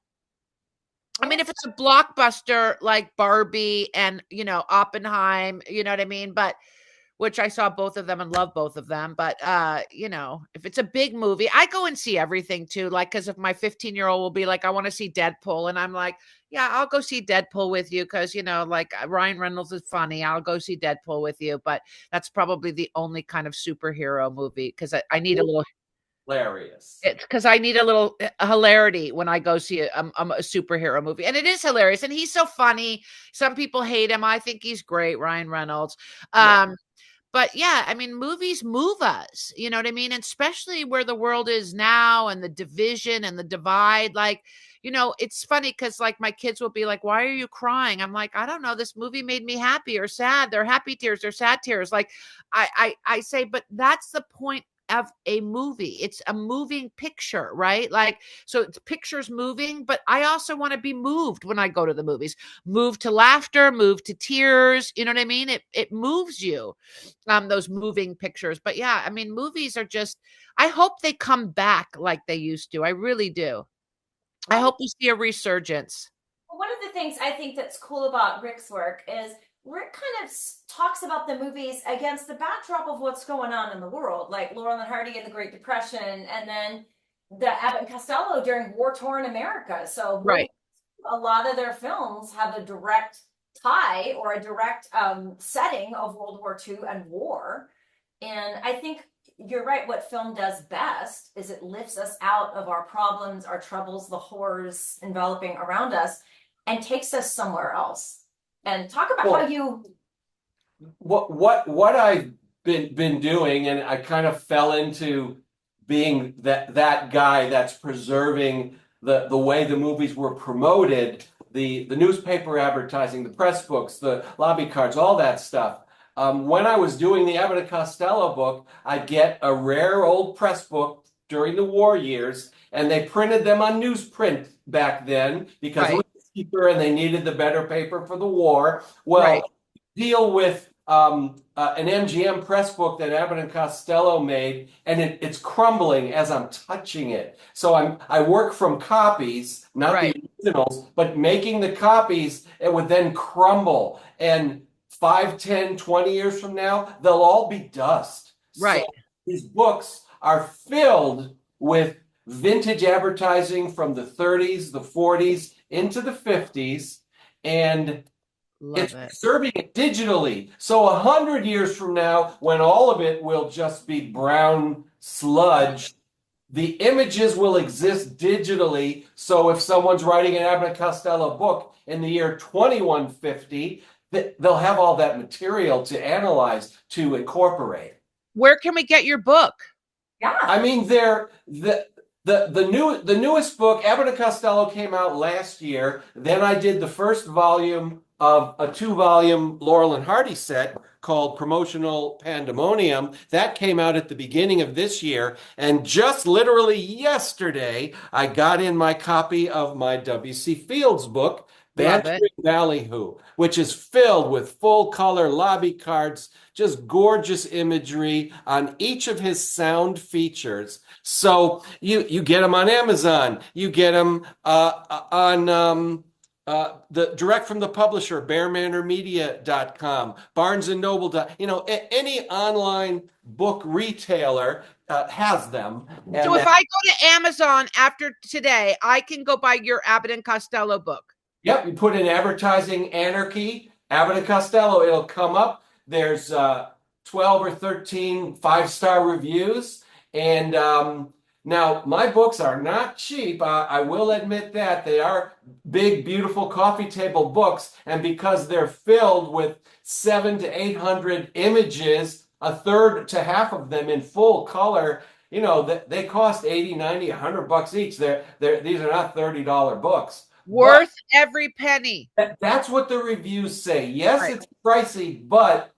I mean, if it's a blockbuster like Barbie and, Oppenheim, you know what I mean? But which I saw both of them and love both of them. But if it's a big movie, I go and see everything too. Like, because if my 15-year-old will be like, I want to see Deadpool, and I'm like, yeah, I'll go see Deadpool with you, because like Ryan Reynolds is funny. I'll go see Deadpool with you. But that's probably the only kind of superhero movie, because I need a little. Hilarious. It's because I need a little hilarity when I go see a superhero movie, and it is hilarious, and he's so funny. Some people hate him. I think he's great, Ryan Reynolds. Yeah. But yeah, I mean, movies move us, you know what I mean? And especially where the world is now, and the division and the divide. Like, it's funny because like my kids will be like, why are you crying? I'm like, I don't know. This movie made me happy or sad. They're happy tears, they're sad tears. Like I say, but that's the point of a movie. It's a moving picture, right? Like, so it's pictures moving, but I also want to be moved when I go to the movies. Move to laughter, move to tears. You know what I mean? It moves you, those moving pictures. But yeah, I mean, movies are just, I hope they come back like they used to. I really do. I hope we see a resurgence. One of the things I think that's cool about Rick's work is Rick kind of talks about the movies against the backdrop of what's going on in the world, like Laurel and Hardy and the Great Depression, and then the Abbott and Costello during war-torn America. So Right. a lot of their films have a direct tie or a direct setting of World War II and war. And I think you're right. What film does best is it lifts us out of our problems, our troubles, the horrors enveloping around us, and takes us somewhere else. And talk about how you. What I've been doing, and I kind of fell into being that guy that's preserving the way the movies were promoted, the newspaper advertising, the press books, the lobby cards, all that stuff. When I was doing the Abbott and Costello book, I'd get a rare old press book during the war years, and they printed them on newsprint back then because it was cheaper and they needed the better paper for the war. Well, deal with an MGM press book that Abbott and Costello made, and it's crumbling as I'm touching it. So I work from copies, not the originals, but making the copies, it would then crumble. And 5, 10, 20 years from now, they'll all be dust. Right. So these books are filled with vintage advertising from the 30s, the 40s, into the 50s, and it's preserving it digitally. So 100 years from now, when all of it will just be brown sludge, the images will exist digitally. So if someone's writing an Abbott and Costello book in the year 2150, they'll have all that material to analyze, to incorporate. Where can we get your book? Yeah. I mean, the newest book, Abbott and Costello, came out last year. Then I did the first volume of a 2-volume Laurel and Hardy set called Promotional Pandemonium. That came out at the beginning of this year. And just literally yesterday, I got in my copy of my W.C. Fields book, Bantering Ballyhoo, which is filled with full color lobby cards, just gorgeous imagery on each of his sound features. So you get them on Amazon, you get them on the direct from the publisher, bearmanormedia.com, Barnes and Noble. Any online book retailer has them. So if I go to Amazon after today, I can go buy your Abbott and Costello book. Yep, you put in Advertising Anarchy, Abbott and Costello, it'll come up. There's 12 or 13 5-star reviews, and Now, my books are not cheap. I will admit that. They are big, beautiful coffee table books. And because they're filled with 700 to 800 images, a third to half of them in full color, they cost 80, 90, $100 each. These are not $30 books. But Worth every penny. that's what the reviews say. Yes, Right. it's pricey, but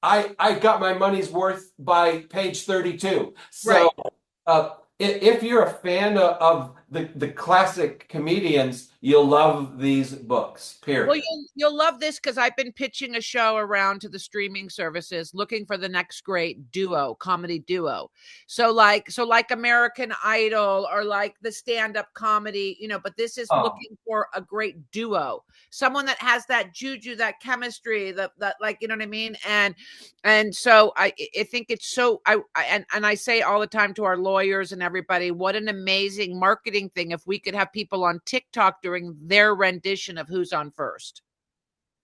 I got my money's worth by page 32. So Right. if you're a fan of the classic comedians, you'll love these books, Well, period. you'll love this because I've been pitching a show around to the streaming services looking for the next great duo, comedy duo. So like American Idol or like the stand-up comedy, but this is Oh, looking for a great duo. Someone that has that juju, that chemistry, that like, you know what I mean? And so I think it's so and I say all the time to our lawyers and everybody, what an amazing marketing thing if we could have people on TikTok doing their rendition of Who's on First.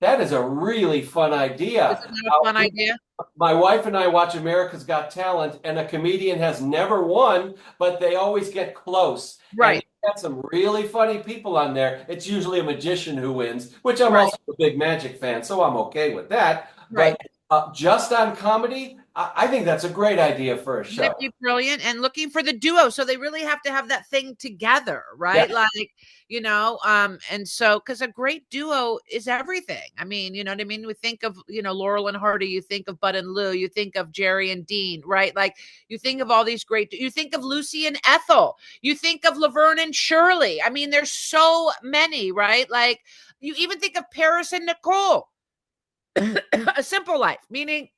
that is a really fun idea. Isn't that a fun idea? My wife and I watch America's Got Talent, and a comedian has never won, but they always get close. And Right, you've got some really funny people on there. It's usually a magician who wins, which I'm right, also a big Magic fan, so I'm okay with that. right. But just on comedy, I think that's a great idea for a Wouldn't show. it be brilliant? And looking for the duo. So they really have to have that thing together, Yeah. right? Like, and so because a great duo is everything. I mean, you know what I mean? We think of, Laurel and Hardy, you think of Bud and Lou, you think of Jerry and Dean, right? Like you think of all these you think of Lucy and Ethel, you think of Laverne and Shirley. I mean, there's so many, right? Like you even think of Paris and Nicole. A Simple Life, meaning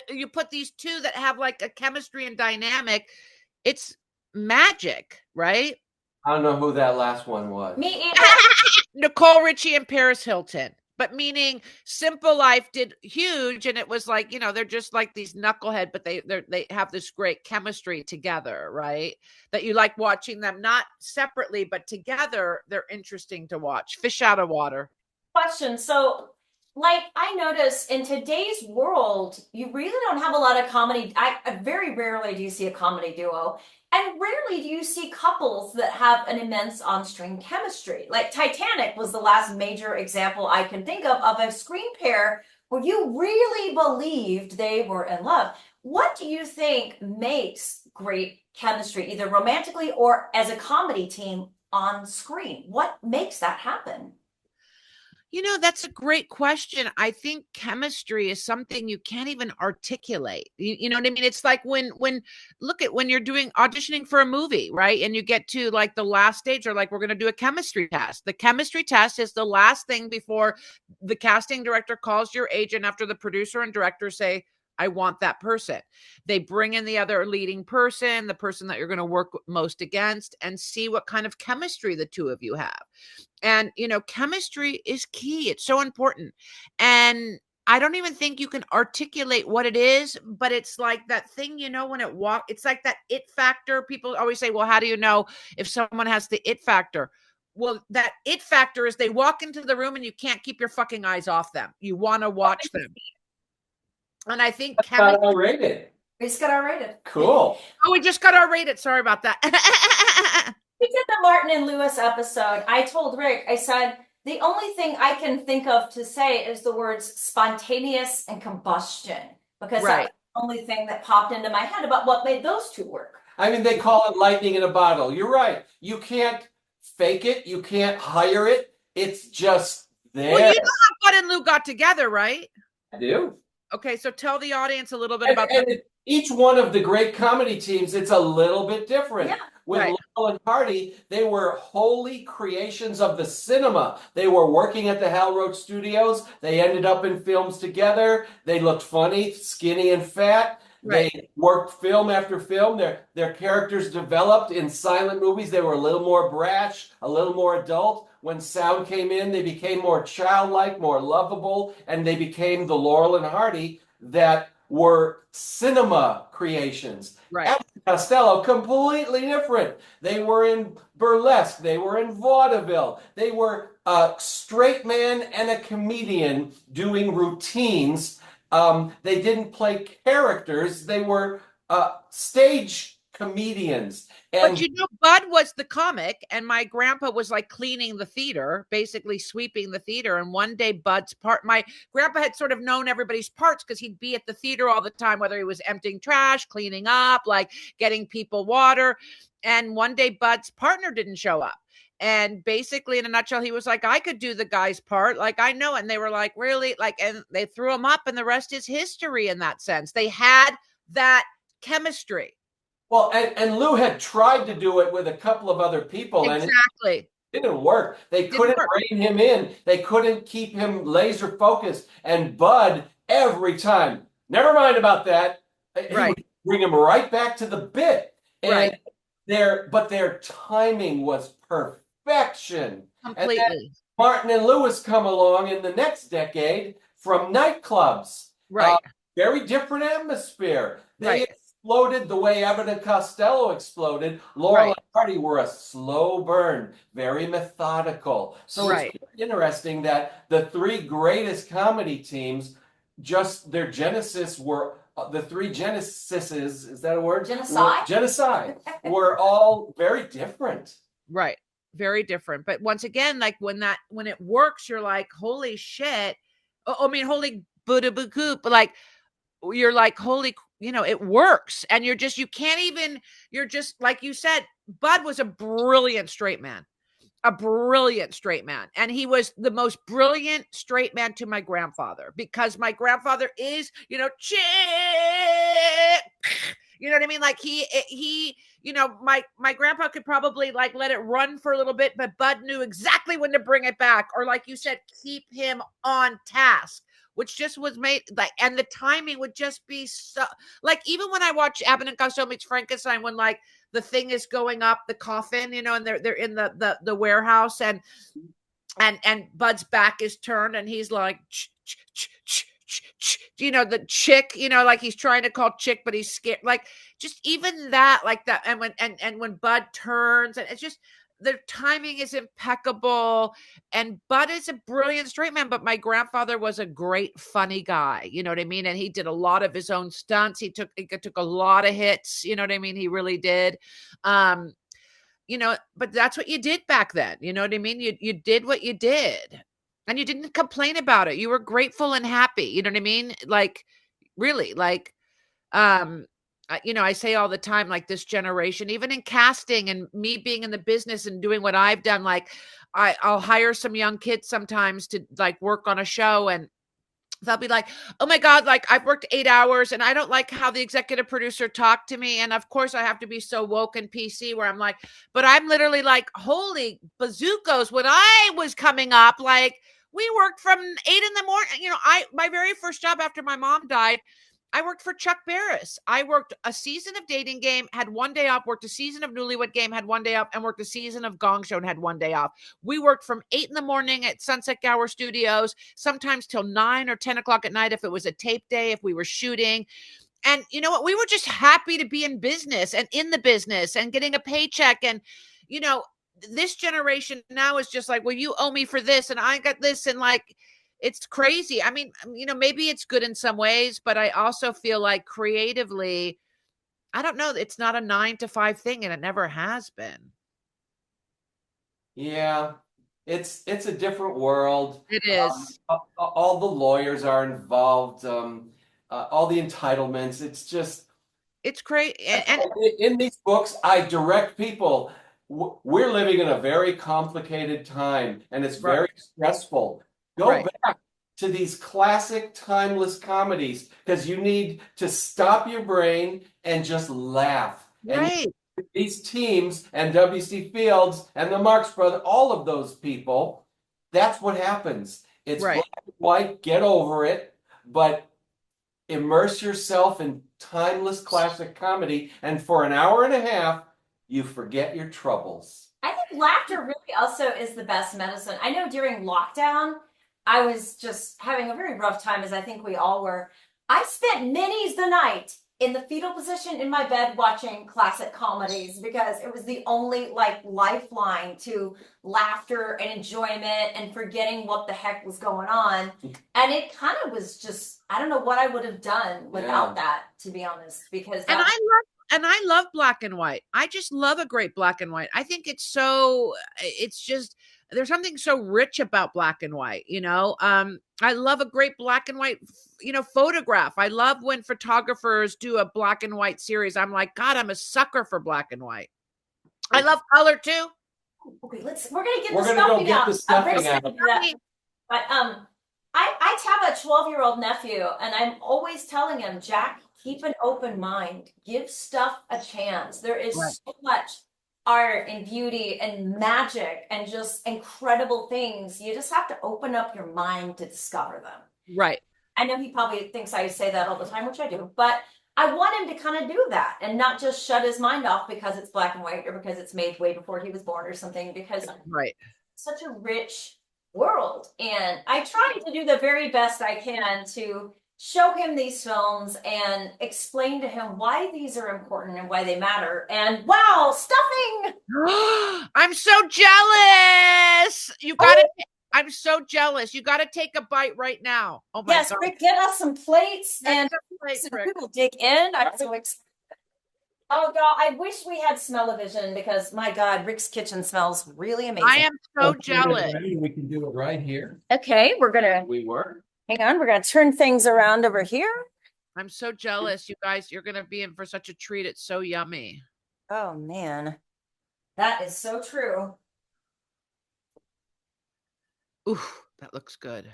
you put these two that have like a chemistry and dynamic, it's magic, right? I don't know who that last one was. Me either. Nicole Richie and Paris Hilton. But meaning Simple Life did huge, and it was like, they're just like these knucklehead, but they have this great chemistry together, right? That you like watching them not separately, but together. They're interesting to watch. Fish out of water. Question. So, like, I notice in today's world, you really don't have a lot of comedy. I very rarely do you see a comedy duo, and rarely do you see couples that have an immense on-screen chemistry. Like Titanic was the last major example I can think of a screen pair where you really believed they were in love. What do you think makes great chemistry, either romantically or as a comedy team on screen? What makes that happen? That's a great question. I think chemistry is something you can't even articulate. You know what I mean? It's like when look at when you're doing auditioning for a movie, right? And you get to like the last stage, or like we're going to do a chemistry test. The chemistry test is the last thing before the casting director calls your agent after the producer and director say, I want that person. They bring in the other leading person, the person that you're going to work most against, and see what kind of chemistry the two of you have. And, chemistry is key. It's so important. And I don't even think you can articulate what it is, but it's like that thing, when it's like that it factor. People always say, well, how do you know if someone has the it factor? Well, that it factor is they walk into the room and you can't keep your fucking eyes off them. You want to watch them. And I think chemistry. I rated. We just got our rated. Cool. Oh, we just got our rated. Sorry about that. We did the Martin and Lewis episode. I told Rick, I said, the only thing I can think of to say is the words spontaneous and combustion, because Right. that's the only thing that popped into my head about what made those two work. I mean, they call it lightning in a bottle. You're right. You can't fake it. You can't hire it. It's just there. Well, you know how Bud and Lou got together, right? I do. Okay, so tell the audience a little bit about And that. each one of the great comedy teams, it's a little bit different. Yeah, With right. Laurel and Hardy, they were holy creations of the cinema. They were working at the Hal Roach Studios. They ended up in films together. They looked funny, skinny and fat. Right. They worked film after film. Their characters developed in silent movies. They were a little more brash, a little more adult. When sound came in, they became more childlike, more lovable, and they became the Laurel and Hardy that were cinema creations. Right. Costello, completely different. They were in burlesque. They were in vaudeville. They were a straight man and a comedian doing routines. They didn't play characters. They were stage comedians. But And Bud was the comic, and my grandpa was like cleaning the theater, basically sweeping the theater. And one day, Bud's part, my grandpa had sort of known everybody's parts because he'd be at the theater all the time, whether he was emptying trash, cleaning up, like getting people water. And one day, Bud's partner didn't show up. And basically, in a nutshell, he was like, I could do the guy's part. Like, I know. And they were like, really? Like, and they threw him up, and the rest is history in that sense. They had that chemistry. well, and Lou had tried to do it with a couple of other people, and Exactly. it didn't work. They Didn't couldn't work. rein him in. They couldn't keep him laser focused. And Bud, every time, never mind about that. He Right. would bring him right back to the bit. And Right. their timing was perfection. And then Completely. Martin and Lewis come along in the next decade from nightclubs. Right. Very different atmosphere. They Right. exploded the way Abbott and Costello exploded. Laurel Right. and Hardy were a slow burn, very methodical. So Right. it's interesting that the three greatest comedy teams, just their genesis were the three genesises, is that a word? Genocide? Genocide were all very different. Right. Very different. But once again, like when it works, you're like, holy shit. I mean, holy Buddha Bagoop. But like, you're like, holy, it works. And you can't even, you're just, like you said, Bud was a brilliant straight man. And he was the most brilliant straight man to my grandfather, because my grandfather is, chick, you know what I mean? Like he, my grandpa could probably like let it run for a little bit, but Bud knew exactly when to bring it back. Or like you said, keep him on task, which just was made like, and the timing would just be so, like, even when I watch Abbott and Costello meets Frankenstein, when like the thing is going up the coffin, and they're in the warehouse, and Bud's back is turned, and he's like, the chick, like he's trying to call chick, but he's scared. Like, just even that, like that. And when Bud turns, and it's just, the timing is impeccable. And Bud is a brilliant straight man, but my grandfather was a great funny guy. You know what I mean? And he did a lot of his own stunts. He took a lot of hits. You know what I mean? He really did. But that's what you did back then. You know what I mean? You did what you did, and you didn't complain about it. You were grateful and happy. You know what I mean? Like, really, like, I say all the time, like, this generation, even in casting and me being in the business and doing what I've done, like, I'll hire some young kids sometimes to like work on a show, and they'll be like, oh my God, like, I've worked 8 hours and I don't like how the executive producer talked to me. And of course I have to be so woke and PC, where I'm like, but I'm literally like, holy bazookas, when I was coming up, like, we worked from 8 in the morning. My very first job after my mom died, I worked for Chuck Barris. I worked a season of Dating Game, had 1 day off, worked a season of Newlywed Game, had 1 day off, and worked a season of Gong Show and had 1 day off. We worked from 8 in the morning at Sunset Gower Studios, sometimes till 9 or 10 o'clock at night if it was a tape day, if we were shooting. And you know what? We were just happy to be in business and in the business and getting a paycheck. And, this generation now is just like, well, you owe me for this and I got this, and like, it's crazy. I mean, maybe it's good in some ways, but I also feel like creatively, I don't know, it's not a 9 to 5 thing, and it never has been. Yeah, it's a different world. It is. All the lawyers are involved. All the entitlements. It's just, It's crazy. And in these books, I direct people. We're living in a very complicated time, and it's very stressful. Go back to these classic, timeless comedies, because you need to stop your brain and just laugh. Right. And these teams and W.C. Fields and the Marx Brothers, all of those people, that's what happens. It's black and white, get over it, but immerse yourself in timeless classic comedy, and for an hour and a half, you forget your troubles. I think laughter really also is the best medicine. I know during lockdown, I was just having a very rough time, as I think we all were. I spent many's the night in the fetal position in my bed watching classic comedies, because it was the only like lifeline to laughter and enjoyment and forgetting what the heck was going on. And it kind of was just, I don't know what I would have done without that, to be honest, because and and I love black and white. I just love a great black and white. I think it's just, there's something so rich about black and white, I love a great black and white, photograph. I love when photographers do a black and white series. I'm like, God, I'm a sucker for black and white. I love color too. Okay, we're gonna get We're the gonna go stuffing get out. the stuffing out. But I have a 12-year-old nephew, and I'm always telling him, Jack, keep an open mind. Give stuff a chance. There is Right. so much art and beauty and magic and just incredible things. You just have to open up your mind to discover them. Right. I know he probably thinks I say that all the time, which I do, but I want him to kind of do that and not just shut his mind off because it's black and white or because it's made way before he was born or something, because Right. it's such a rich world. And I try to do the very best I can to show him these films and explain to him why these are important and why they matter. And wow, stuffing! I'm so jealous. I'm so jealous. You got to take a bite right now. Oh my Yes, God. Rick, get us some plates and Plates, so Rick. we will dig in. I'm so excited. Oh God, I wish we had smell-o-vision because my God, Rick's kitchen smells really amazing. I am so jealous. We can do it right here. Okay, hang on, we're gonna turn things around over here. I'm so jealous. You guys, you're going to be in for such a treat. It's so yummy. Oh man, that is so true. Ooh, that looks good.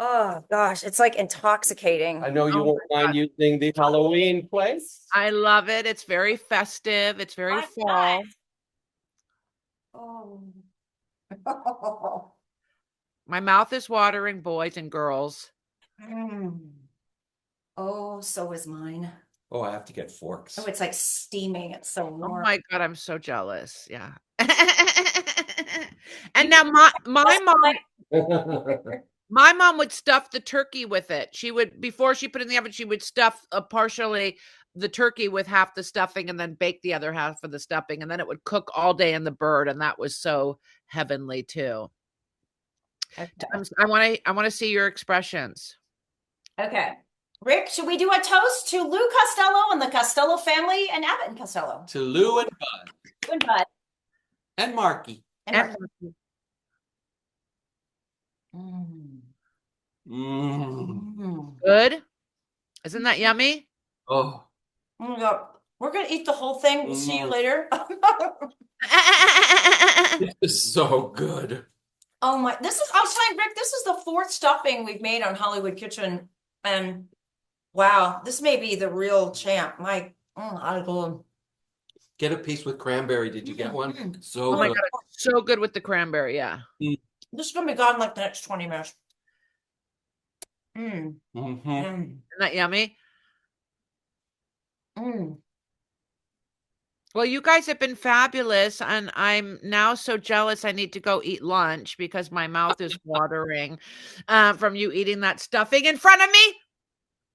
Oh gosh, it's like intoxicating. I know you Oh won't my mind God. using the Halloween place. I love it. It's very festive. It's very My fall. God. Oh. My mouth is watering, boys and girls. Mm. Oh, so is mine. Oh, I have to get forks. Oh, it's like steaming. It's so Oh warm. my God, I'm so jealous. Yeah. And now my mom would stuff the turkey with it. She would, before she put it in the oven, she would stuff partially the turkey with half the stuffing and then bake the other half of the stuffing. And then it would cook all day in the bird. And that was so heavenly too. Okay. I want to see your expressions. Okay. Rick, should we do a toast to Lou Costello and the Costello family and Abbott and Costello? To Lou and Bud. Lou and Bud. And Marky. And Marky. Good. Isn't that yummy? Oh. We're going to eat the whole thing. We'll see you later. This is so good. Oh my, I was telling Rick, this is the 4th stuffing we've made on Hollywood Kitchen. And wow, this may be the real champ. I go. Get a piece with cranberry. Did you get one? So Oh my good. God, so good with the cranberry. Yeah. This is going to be gone like the next 20 minutes. Mm-hmm. Isn't that yummy? Well, you guys have been fabulous, and I'm now so jealous I need to go eat lunch because my mouth is watering from you eating that stuffing in front of me.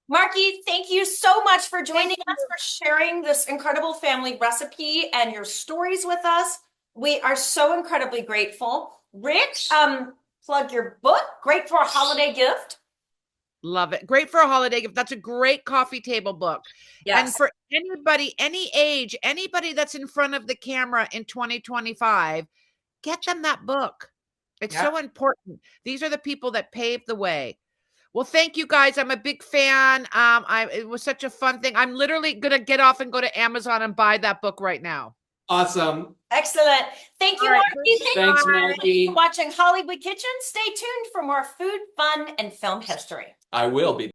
Marky, thank you so much for joining us, for sharing this incredible family recipe and your stories with us. We are so incredibly grateful. Rick, plug your book. Great for a holiday gift. Love it. Great for a holiday gift. That's a great coffee table book. Yes. And for anybody, any age, anybody that's in front of the camera in 2025, get them that book. It's so important. These are the people that paved the way. Well, thank you guys. I'm a big fan. It was such a fun thing. I'm literally going to get off and go to Amazon and buy that book right now. Awesome. Excellent. Thank you, All right. Marky. Thanks, Marky. Marky. For watching Hollywood Kitchen. Stay tuned for more food, fun, and film history. I will be.